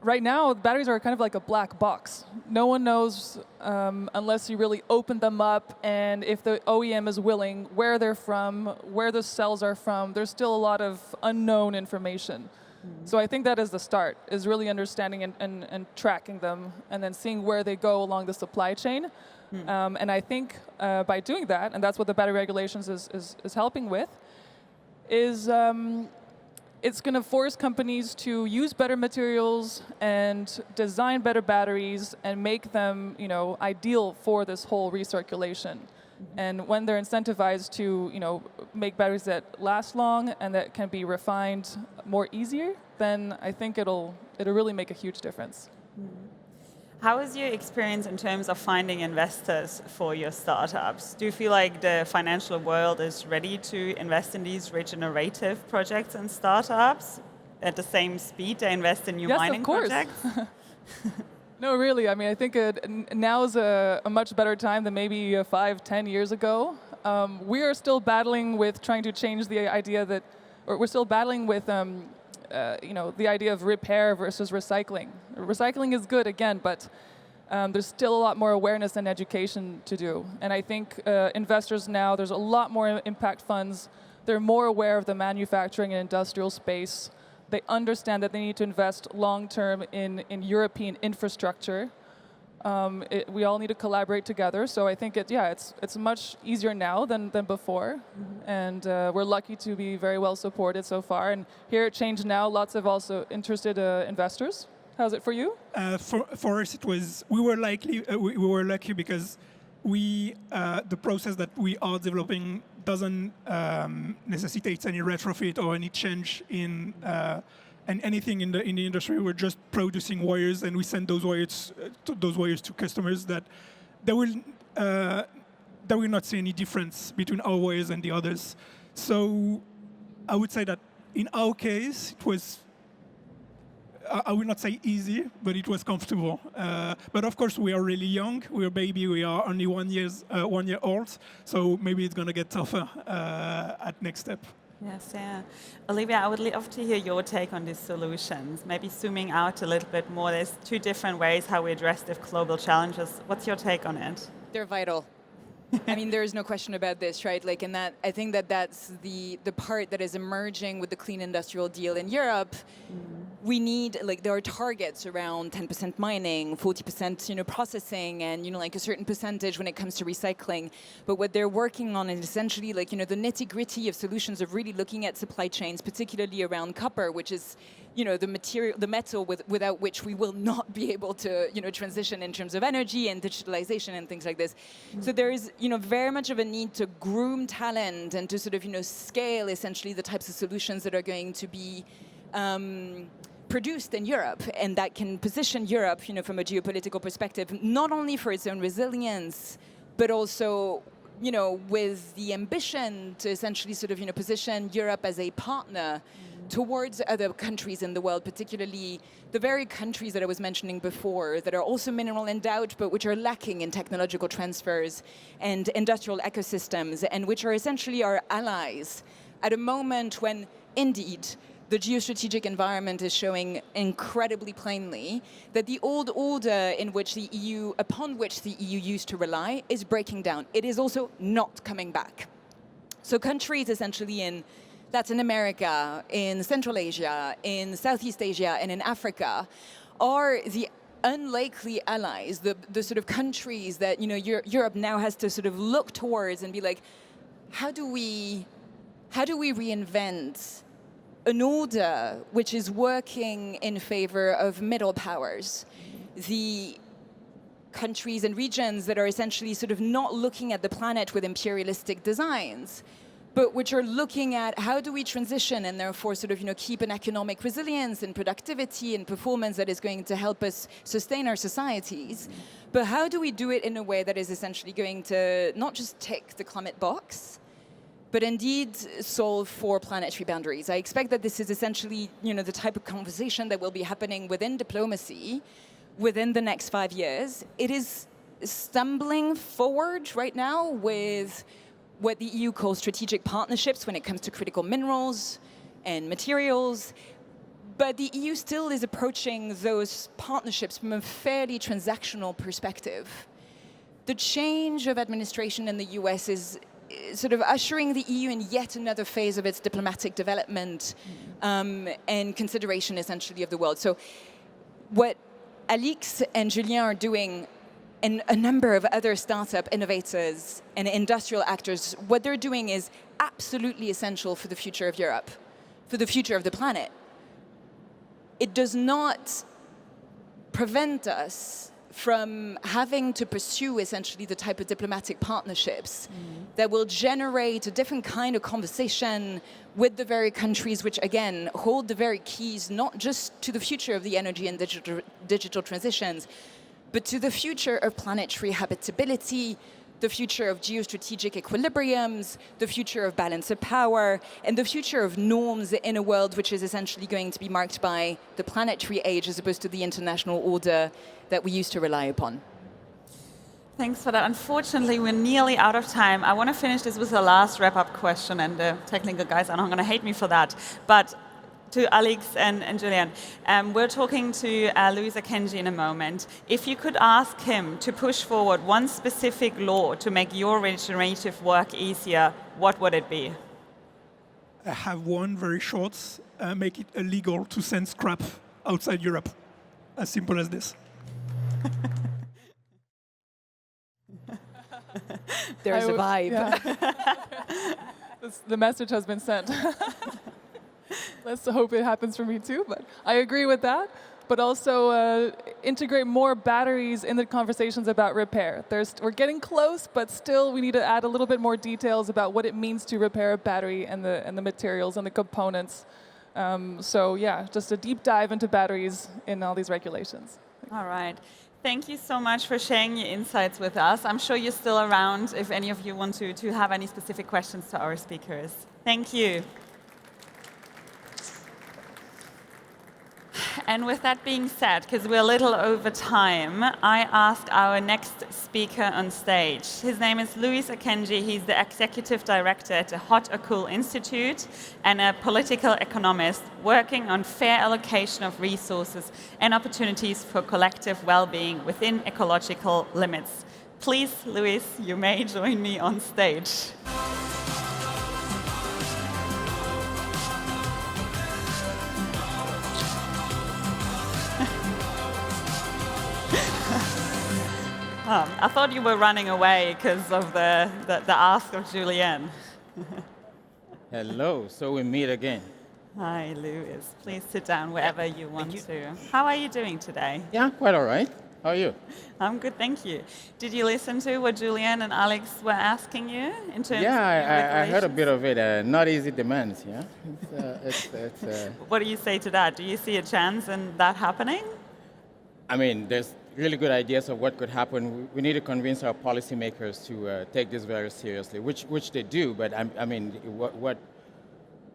right now, batteries are kind of like a black box. No one knows, unless you really open them up, and if the OEM is willing, where they're from, where the cells are from. There's still a lot of unknown information. So I think that is the start, is really understanding and tracking them, and then seeing where they go along the supply chain. And I think by doing that, and that's what the battery regulations is helping with, is it's going to force companies to use better materials and design better batteries and make them, ideal for this whole recirculation. And when they're incentivized to, make batteries that last long and that can be refined more easier, then I think it'll really make a huge difference. How is your experience in terms of finding investors for your startups? Do you feel like the financial world is ready to invest in these regenerative projects and startups at the same speed they invest in new mining projects? No, really. I mean, I think now is a much better time than maybe 5-10 years ago. We are still battling with trying to change the idea that, or we're still battling with the idea of repair versus recycling. Recycling is good, again, but there's still a lot more awareness and education to do. And I think investors now, there's a lot more impact funds. They're more aware of the manufacturing and industrial space. They understand that they need to invest long-term in European infrastructure. We all need to collaborate together. So I think it's much easier now than before. And we're lucky to be very well supported so far. And here at Change Now, lots of also interested investors. How's it for you? For us, we were lucky because the process that we are developing doesn't necessitate any retrofit or any change in anything in the industry. We're just producing wires, and we send those wires to customers that they will not see any difference between our wires and the others. So I would say that in our case, it was, I would not say easy, but it was comfortable. But of course, we are really young. We are a baby. We are only 1 year old. So maybe it's going to get tougher at next step. Yes, yeah. Olivia, I would love to hear your take on these solutions. Maybe zooming out a little bit more. There's two different ways how we address the global challenges. What's your take on it? They're vital. I mean, there is no question about this, right? Like, and that I think that's the part that is emerging with the Clean Industrial Deal in Europe. We need, like, there are targets around 10% mining, 40%, processing, and, like a certain percentage when it comes to recycling. But what they're working on is essentially, like, the nitty-gritty of solutions of really looking at supply chains, particularly around copper, which is, the metal without which we will not be able to, transition in terms of energy and digitalization and things like this. So there is, very much of a need to groom talent and to sort of, scale essentially the types of solutions that are going to be produced in Europe, and that can position Europe, from a geopolitical perspective, not only for its own resilience, but also, with the ambition to essentially sort of, position Europe as a partner towards other countries in the world, particularly the very countries that I was mentioning before that are also mineral endowed, but which are lacking in technological transfers and industrial ecosystems, and which are essentially our allies at a moment when, indeed, the geostrategic environment is showing incredibly plainly that the old order upon which the EU used to rely is breaking down. It is also not coming back. So countries essentially in Latin America, in Central Asia, in Southeast Asia, and in Africa are the unlikely allies, the sort of countries that Europe now has to sort of look towards and be like, how do we reinvent an order which is working in favor of middle powers, the countries and regions that are essentially sort of not looking at the planet with imperialistic designs, but which are looking at how do we transition and therefore sort of keep an economic resilience and productivity and performance that is going to help us sustain our societies. But how do we do it in a way that is essentially going to not just tick the climate box, but indeed solve for planetary boundaries? I expect that this is essentially the type of conversation that will be happening within diplomacy within the next 5 years. It is stumbling forward right now with what the EU calls strategic partnerships when it comes to critical minerals and materials. But the EU still is approaching those partnerships from a fairly transactional perspective. The change of administration in the US is sort of ushering the EU in yet another phase of its diplomatic development and consideration, essentially, of the world. So what Alix and Julien are doing, and a number of other startup innovators and industrial actors, what they're doing is absolutely essential for the future of Europe, for the future of the planet. It does not prevent us from having to pursue essentially the type of diplomatic partnerships that will generate a different kind of conversation with the very countries which, again, hold the very keys not just to the future of the energy and digital transitions, but to the future of planetary habitability, the future of geostrategic equilibriums, the future of balance of power, and the future of norms in a world which is essentially going to be marked by the planetary age as opposed to the international order that we used to rely upon. Thanks for that. Unfortunately, we're nearly out of time. I want to finish this with the last wrap-up question, and the technical guys are not going to hate me for that. But to Alix and Julian, we're talking to Louis Akenji in a moment. If you could ask him to push forward one specific law to make your regenerative work easier, what would it be? I have one very short, make it illegal to send scrap outside Europe. As simple as this. There's a vibe. Yeah. The message has been sent. Let's hope it happens for me too, but I agree with that. But also integrate more batteries in the conversations about repair. We're getting close, but still we need to add a little bit more details about what it means to repair a battery and the materials and the components. So yeah, just a deep dive into batteries in all these regulations. All right. Thank you so much for sharing your insights with us. I'm sure you're still around if any of you want to have any specific questions to our speakers. Thank you. And with that being said, because we're a little over time, I ask our next speaker on stage. His name is Louis Akenji. He's the Executive Director at the Hot or Cool Institute and a political economist working on fair allocation of resources and opportunities for collective well-being within ecological limits. Please, Louis, you may join me on stage. I thought you were running away because of the ask of Julian. Hello, so we meet again. Hi, Louis. Please sit down wherever you want to. How are you doing today? Yeah, quite all right. How are you? I'm good, thank you. Did you listen to what Julian and Alix were asking you in terms of I heard a bit of it. Not easy demands, yeah? What do you say to that? Do you see a chance in that happening? I mean, there's really good ideas of what could happen. We need to convince our policymakers to take this very seriously, which they do, but I mean,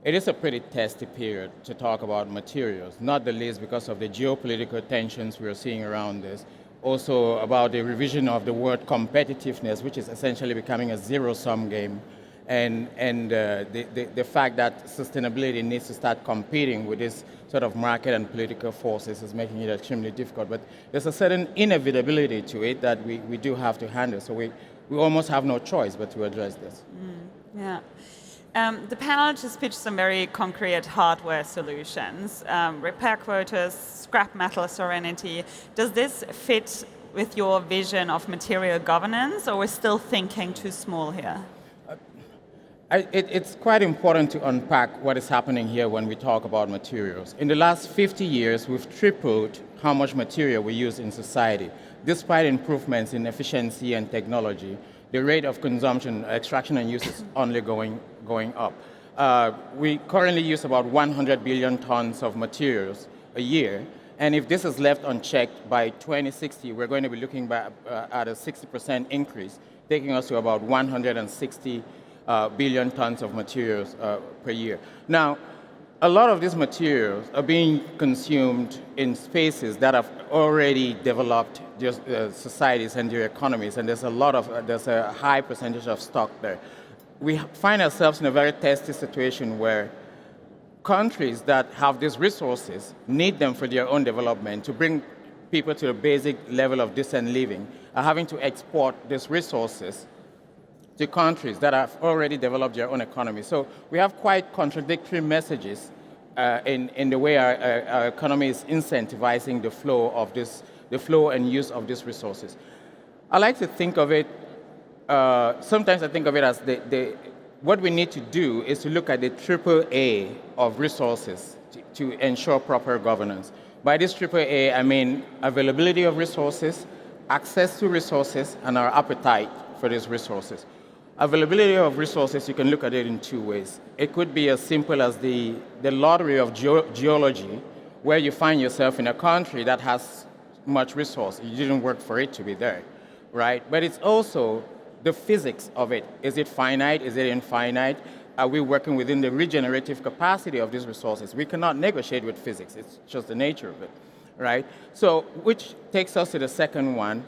it is a pretty testy period to talk about materials, not the least because of the geopolitical tensions we are seeing around this. Also about the revision of the word competitiveness, which is essentially becoming a zero-sum game, and the fact that sustainability needs to start competing with this sort of market and political forces is making it extremely difficult. But there's a certain inevitability to it that we do have to handle. So we almost have no choice but to address this. Yeah. The panel just pitched some very concrete hardware solutions, repair quotas, scrap metal sovereignty. Does this fit with your vision of material governance, or we're still thinking too small here? It's quite important to unpack what is happening here when we talk about materials. In the last 50 years, we've tripled how much material we use in society. Despite improvements in efficiency and technology, the rate of consumption, extraction and use is only going up. We currently use about 100 billion tons of materials a year, and if this is left unchecked by 2060, we're going to be looking at a 60% increase, taking us to about 160 billion tons of materials per year. Now, a lot of these materials are being consumed in spaces that have already developed societies and their economies, and there's a high percentage of stock there. We find ourselves in a very testy situation where countries that have these resources need them for their own development to bring people to a basic level of decent living, are having to export these resources to countries that have already developed their own economy. So we have quite contradictory messages in the way our economy is incentivizing the flow and use of these resources. I like to think of it, sometimes I think of it as what we need to do is to look at the AAA of resources to ensure proper governance. By this AAA, I mean availability of resources, access to resources and our appetite for these resources. Availability of resources, you can look at it in two ways. It could be as simple as the lottery of geology, where you find yourself in a country that has much resource. You didn't work for it to be there, right? But it's also the physics of it. Is it finite? Is it infinite? Are we working within the regenerative capacity of these resources? We cannot negotiate with physics. It's just the nature of it, right? So, which takes us to the second one,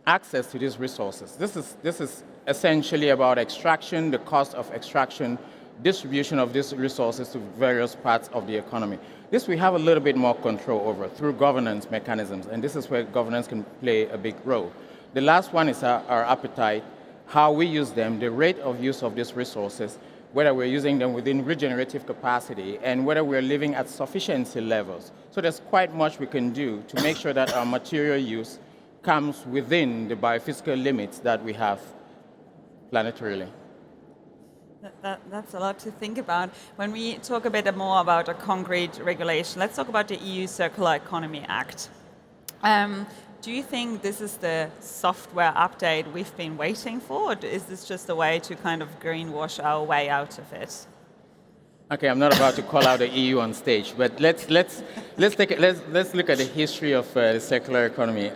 access to these resources. This is essentially about extraction, the cost of extraction, distribution of these resources to various parts of the economy. This we have a little bit more control over through governance mechanisms, and this is where governance can play a big role. The last one is our appetite, how we use them, the rate of use of these resources, whether we're using them within regenerative capacity, and whether we're living at sufficiency levels. So there's quite much we can do to make sure that our material use comes within the biophysical limits that we have planetarily. That's a lot to think about. When we talk a bit more about a concrete regulation, let's talk about the EU Circular Economy Act. Do you think this is the software update we've been waiting for, or is this just a way to kind of greenwash our way out of it? Okay, I'm not about to call out the EU on stage, but let's look at the history of the circular economy.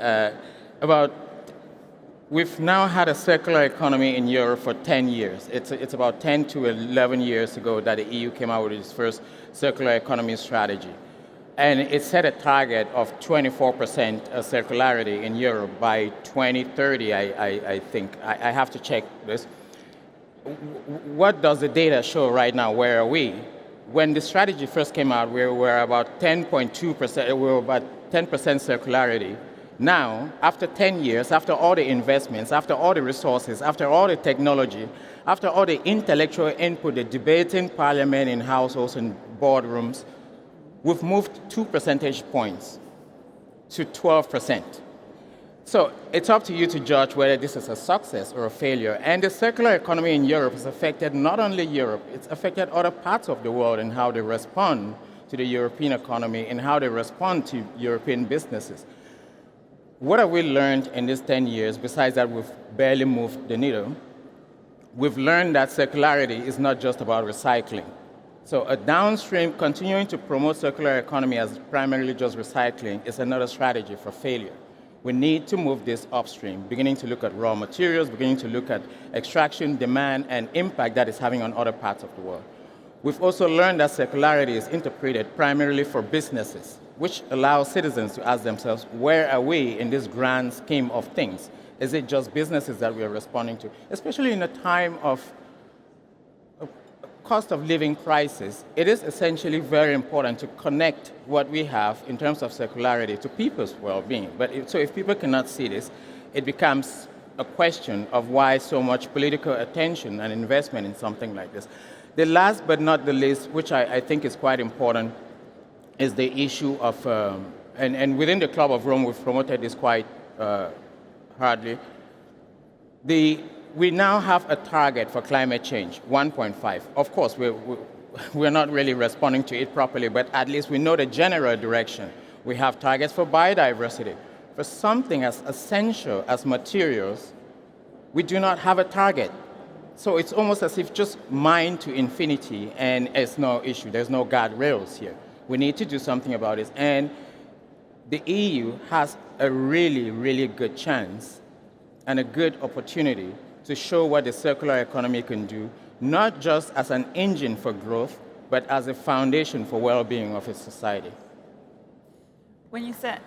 We've now had a circular economy in Europe for 10 years. It's about 10 to 11 years ago that the EU came out with its first circular economy strategy. And it set a target of 24% circularity in Europe by 2030, I think. I have to check this. What does the data show right now? Where are we? When the strategy first came out, we were about 10.2%, we were about 10% circularity. Now, after 10 years, after all the investments, after all the resources, after all the technology, after all the intellectual input, the debate in parliament, in households, and boardrooms, we've moved 2 percentage points to 12%. So it's up to you to judge whether this is a success or a failure. And the circular economy in Europe has affected not only Europe, it's affected other parts of the world and how they respond to the European economy and how they respond to European businesses. What have we learned in these 10 years, besides that we've barely moved the needle? We've learned that circularity is not just about recycling. So a downstream, continuing to promote circular economy as primarily just recycling is another strategy for failure. We need to move this upstream, beginning to look at raw materials, beginning to look at extraction, demand, and impact that is having on other parts of the world. We've also learned that circularity is interpreted primarily for businesses, which allows citizens to ask themselves, where are we in this grand scheme of things? Is it just businesses that we are responding to? Especially in a time of cost of living crisis, it is essentially very important to connect what we have in terms of circularity to people's well-being. So if people cannot see this, it becomes a question of why so much political attention and investment in something like this. The last but not the least, which I think is quite important, is the issue of, and within the Club of Rome, we've promoted this quite hardly. We now have a target for climate change, 1.5. Of course, we're not really responding to it properly, but at least we know the general direction. We have targets for biodiversity. For something as essential as materials, we do not have a target. So it's almost as if just mine to infinity, and it's no issue. There's no guardrails here. We need to do something about it. And the EU has a really, really good chance and a good opportunity to show what the circular economy can do, not just as an engine for growth, but as a foundation for well-being of its society. When you said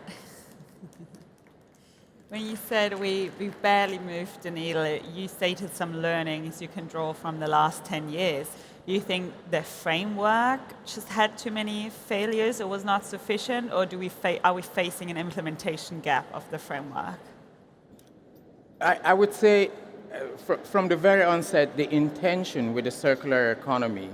we barely moved the needle, you stated some learnings you can draw from the last 10 years. Do you think the framework just had too many failures or was not sufficient, or are we facing an implementation gap of the framework? I would say, from the very onset, the intention with the circular economy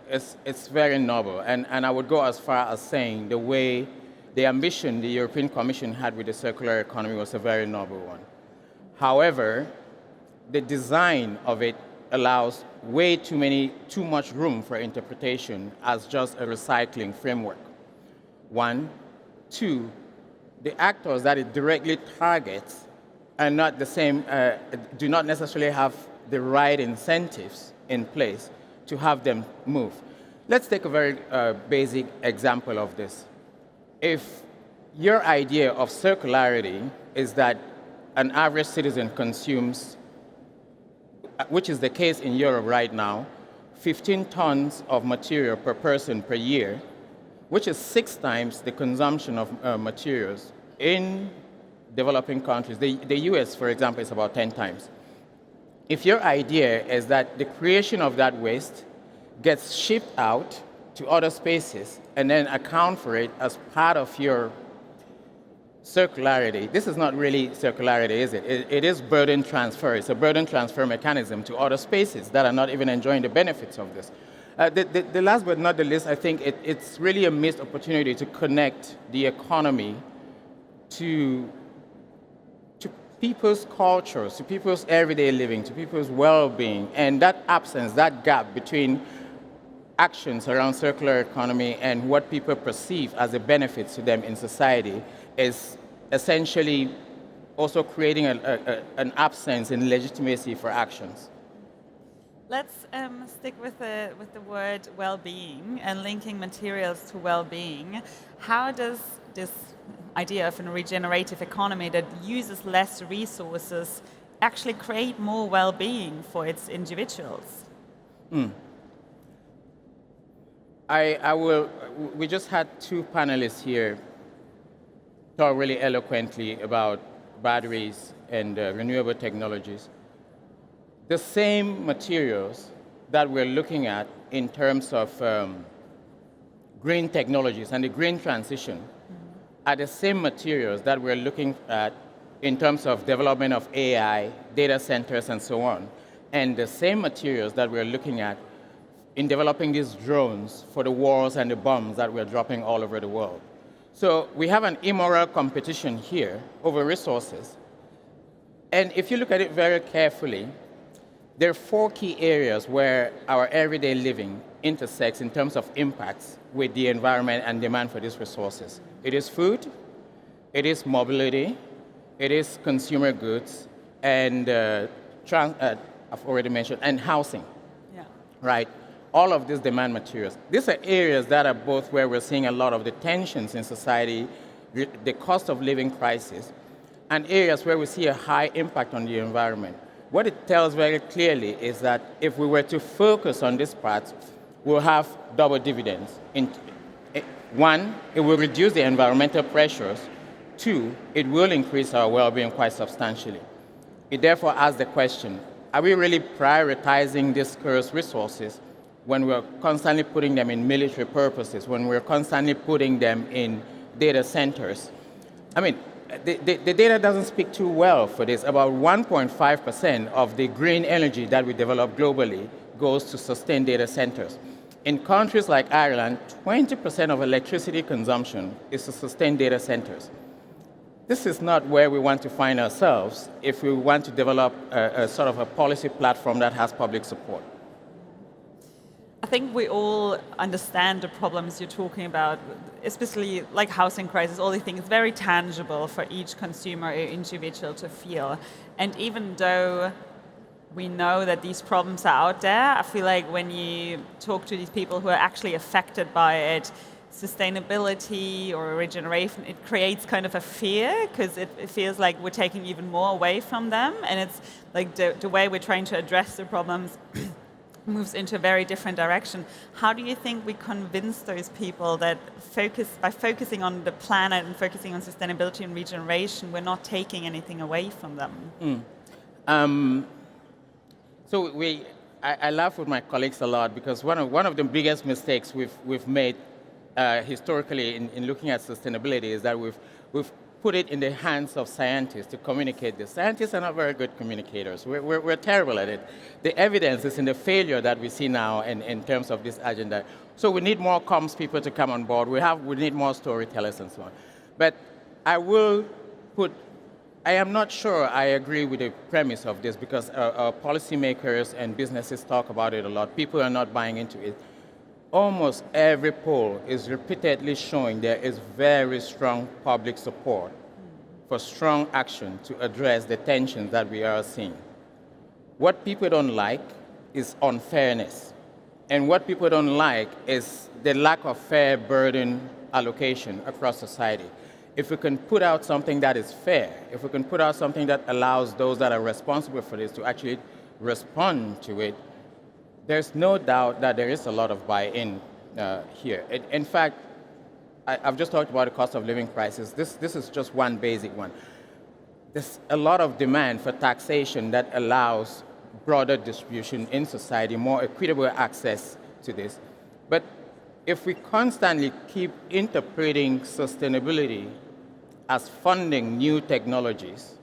it's very noble. And I would go as far as saying the ambition the European Commission had with the circular economy was a very noble one. However, the design of it allows too much room for interpretation as just a recycling framework. One. Two, the actors that it directly targets are not the same, do not necessarily have the right incentives in place to have them move. Let's take a very basic example of this. If your idea of circularity is that an average citizen consumes, which is the case in Europe right now, 15 tons of material per person per year, which is 6 times the consumption of materials in developing countries. The US, for example, is about 10 times. If your idea is that the creation of that waste gets shipped out to other spaces and then account for it as part of your circularity, this is not really circularity, is it? It is burden transfer. It's a burden transfer mechanism to other spaces that are not even enjoying the benefits of this. The last but not the least, I think it's really a missed opportunity to connect the economy to people's cultures, to people's everyday living, to people's well-being, and that absence, that gap between actions around circular economy and what people perceive as the benefits to them in society is essentially also creating an absence in legitimacy for actions. Let's stick with the word well-being and linking materials to well-being. How does this idea of a regenerative economy that uses less resources actually create more well-being for its individuals? We just had 2 panelists here talk really eloquently about batteries and renewable technologies. The same materials that we're looking at in terms of green technologies and the green transition are the same materials that we're looking at in terms of development of AI, data centers, and so on, and the same materials that we're looking at in developing these drones for the wars and the bombs that we're dropping all over the world. So we have an immoral competition here over resources. And if you look at it very carefully, there are 4 key areas where our everyday living intersects in terms of impacts with the environment and demand for these resources. It is food, it is mobility, it is consumer goods, and I've already mentioned, and housing. Yeah. Right? All of these demand materials. These are areas that are both where we're seeing a lot of the tensions in society, the cost of living crisis, and areas where we see a high impact on the environment. What it tells very clearly is that if we were to focus on these parts, we'll have double dividends. One, it will reduce the environmental pressures. 2, it will increase our well-being quite substantially. It therefore asks the question, are we really prioritizing these scarce resources when we're constantly putting them in military purposes, when we're constantly putting them in data centers? I mean, the data doesn't speak too well for this. About 1.5% of the green energy that we develop globally goes to sustain data centers. In countries like Ireland, 20% of electricity consumption is to sustain data centers. This is not where we want to find ourselves if we want to develop a sort of a policy platform that has public support. I think we all understand the problems you're talking about, especially like housing crisis, all these things, very tangible for each consumer or individual to feel. And even though we know that these problems are out there, I feel like when you talk to these people who are actually affected by it, sustainability or regeneration, it creates kind of a fear because it feels like we're taking even more away from them. And it's like the way we're trying to address the problems moves into a very different direction. How do you think we convince those people that by focusing on the planet and focusing on sustainability and regeneration, we're not taking anything away from them? I laugh with my colleagues a lot because one of the biggest mistakes we've made historically in looking at sustainability is that we've put it in the hands of scientists to communicate this. Scientists are not very good communicators. We're terrible at it. The evidence is in the failure that we see now in terms of this agenda. So we need more comms people to come on board. We need more storytellers and so on. But I am not sure I agree with the premise of this because our policymakers and businesses talk about it a lot. People are not buying into it. almost every poll is repeatedly showing there is very strong public support for strong action to address the tensions that we are seeing. What people don't like is unfairness. And what people don't like is the lack of fair burden allocation across society. If we can put out something that is fair, if we can put out something that allows those that are responsible for this to actually respond to it, there's no doubt that there is a lot of buy-in here. In fact, I've just talked about the cost of living crisis. This is just one basic one. There's a lot of demand for taxation that allows broader distribution in society, more equitable access to this. But if we constantly keep interpreting sustainability as funding new technologies,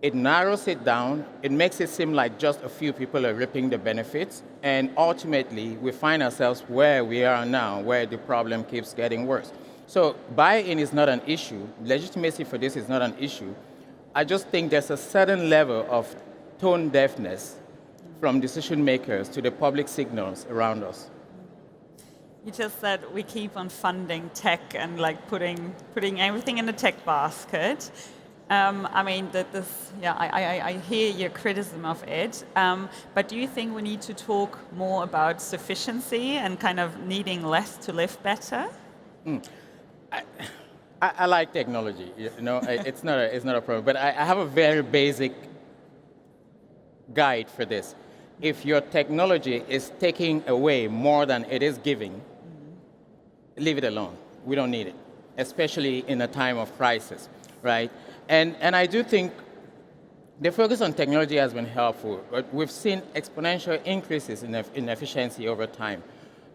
it narrows it down, it makes it seem like just a few people are reaping the benefits, and ultimately we find ourselves where we are now, where the problem keeps getting worse. So buy-in is not an issue, legitimacy for this is not an issue. I just think there's a certain level of tone deafness from decision makers to the public signals around us. You just said we keep on funding tech and like putting everything in the tech basket. I mean, I hear your criticism of it, but do you think we need to talk more about sufficiency and kind of needing less to live better? I like technology, you know, it's not a problem, but I have a very basic guide for this. If your technology is taking away more than it is giving, leave it alone. We don't need it, especially in a time of crisis, right? And I do think the focus on technology has been helpful. But we've seen exponential increases in efficiency over time.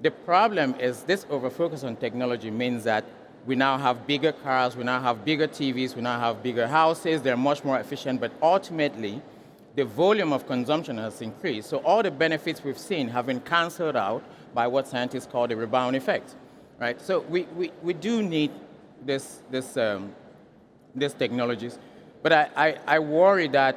The problem is this overfocus on technology means that we now have bigger cars, we now have bigger TVs, we now have bigger houses, they're much more efficient, but ultimately, the volume of consumption has increased. So all the benefits we've seen have been canceled out by what scientists call the rebound effect, right? So we do need this technologies, but I worry that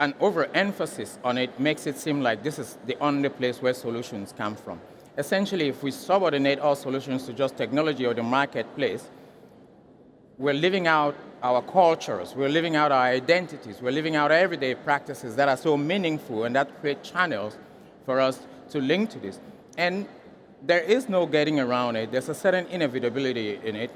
an overemphasis on it makes it seem like this is the only place where solutions come from. Essentially, if we subordinate all solutions to just technology or the marketplace, we're living out our cultures, we're living out our identities, we're living out everyday practices that are so meaningful and that create channels for us to link to this. And there is no getting around it. There's a certain inevitability in it.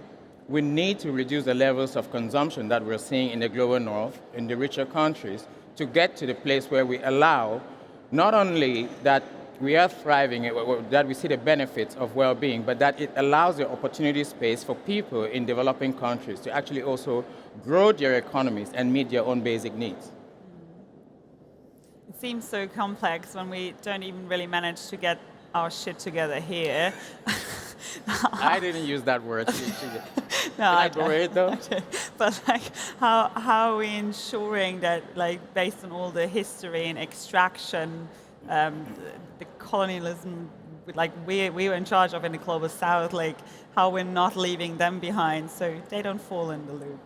We need to reduce the levels of consumption that we're seeing in the global north, in the richer countries, to get to the place where we allow not only that we are thriving, that we see the benefits of well-being, but that it allows the opportunity space for people in developing countries to actually also grow their economies and meet their own basic needs. It seems so complex when we don't even really manage to get our shit together here. I didn't use that word. No, I borrow it though? But like, how are we ensuring that, like, based on all the history and extraction, the colonialism, like we were in charge of in the global south, like how we're not leaving them behind so they don't fall in the loop?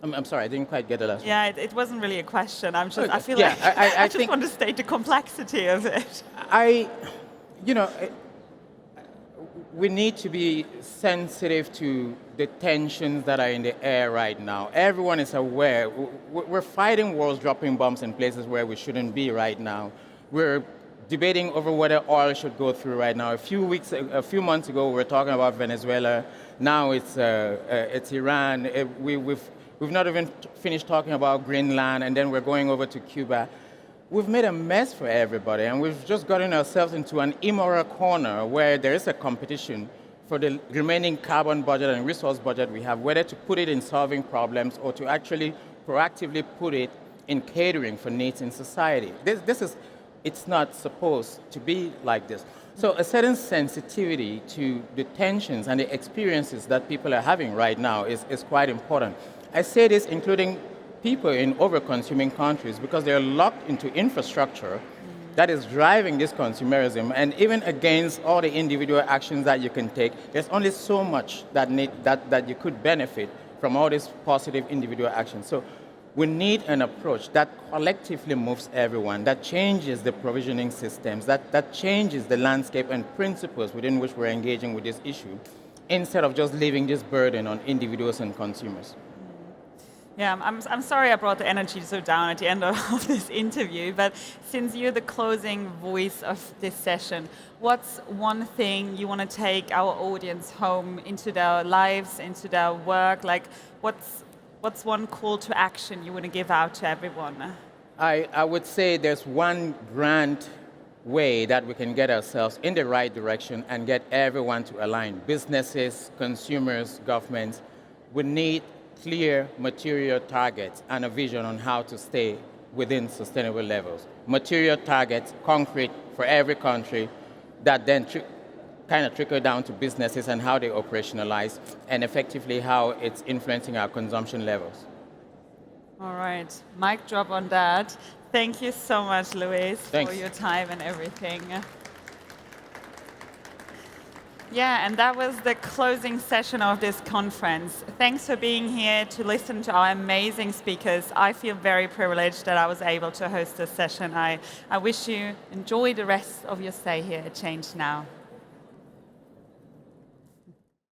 I'm sorry, I didn't quite get the last one. Yeah, it wasn't really a question. I feel yeah, like I just want to state the complexity of it. We need to be sensitive to the tensions that are in the air right now. Everyone is aware. We're fighting wars, dropping bombs in places where we shouldn't be right now. We're debating over whether oil should go through right now. A few months ago, we were talking about Venezuela. Now it's Iran. We've not even finished talking about Greenland, and then we're going over to Cuba. We've made a mess for everybody, and we've just gotten ourselves into an immoral corner where there is a competition for the remaining carbon budget and resource budget we have, whether to put it in solving problems or to actually proactively put it in catering for needs in society. It's not supposed to be like this. So a certain sensitivity to the tensions and the experiences that people are having right now is quite important. I say this including people in over-consuming countries because they're locked into infrastructure that is driving this consumerism, and even against all the individual actions that you can take, there's only so much that you could benefit from all these positive individual actions. So We need an approach that collectively moves everyone, that changes the provisioning systems, that changes the landscape and principles within which we're engaging with this issue, instead of just leaving this burden on individuals and consumers. Yeah, I'm sorry I brought the energy so down at the end of this interview, but since you're the closing voice of this session, what's one thing you want to take our audience home into their lives, into their work? Like, what's one call to action you want to give out to everyone? I would say there's one grand way that we can get ourselves in the right direction and get everyone to align. Businesses, consumers, governments. We need clear material targets and a vision on how to stay within sustainable levels. Material targets, concrete for every country, that then kind of trickle down to businesses and how they operationalize, and effectively how it's influencing our consumption levels. All right, mic drop on that. Thank you so much, Luis, Thanks. for your time and everything. Yeah, and that was the closing session of this conference. Thanks for being here to listen to our amazing speakers. I feel very privileged that I was able to host this session. I wish you enjoy the rest of your stay here at Change Now.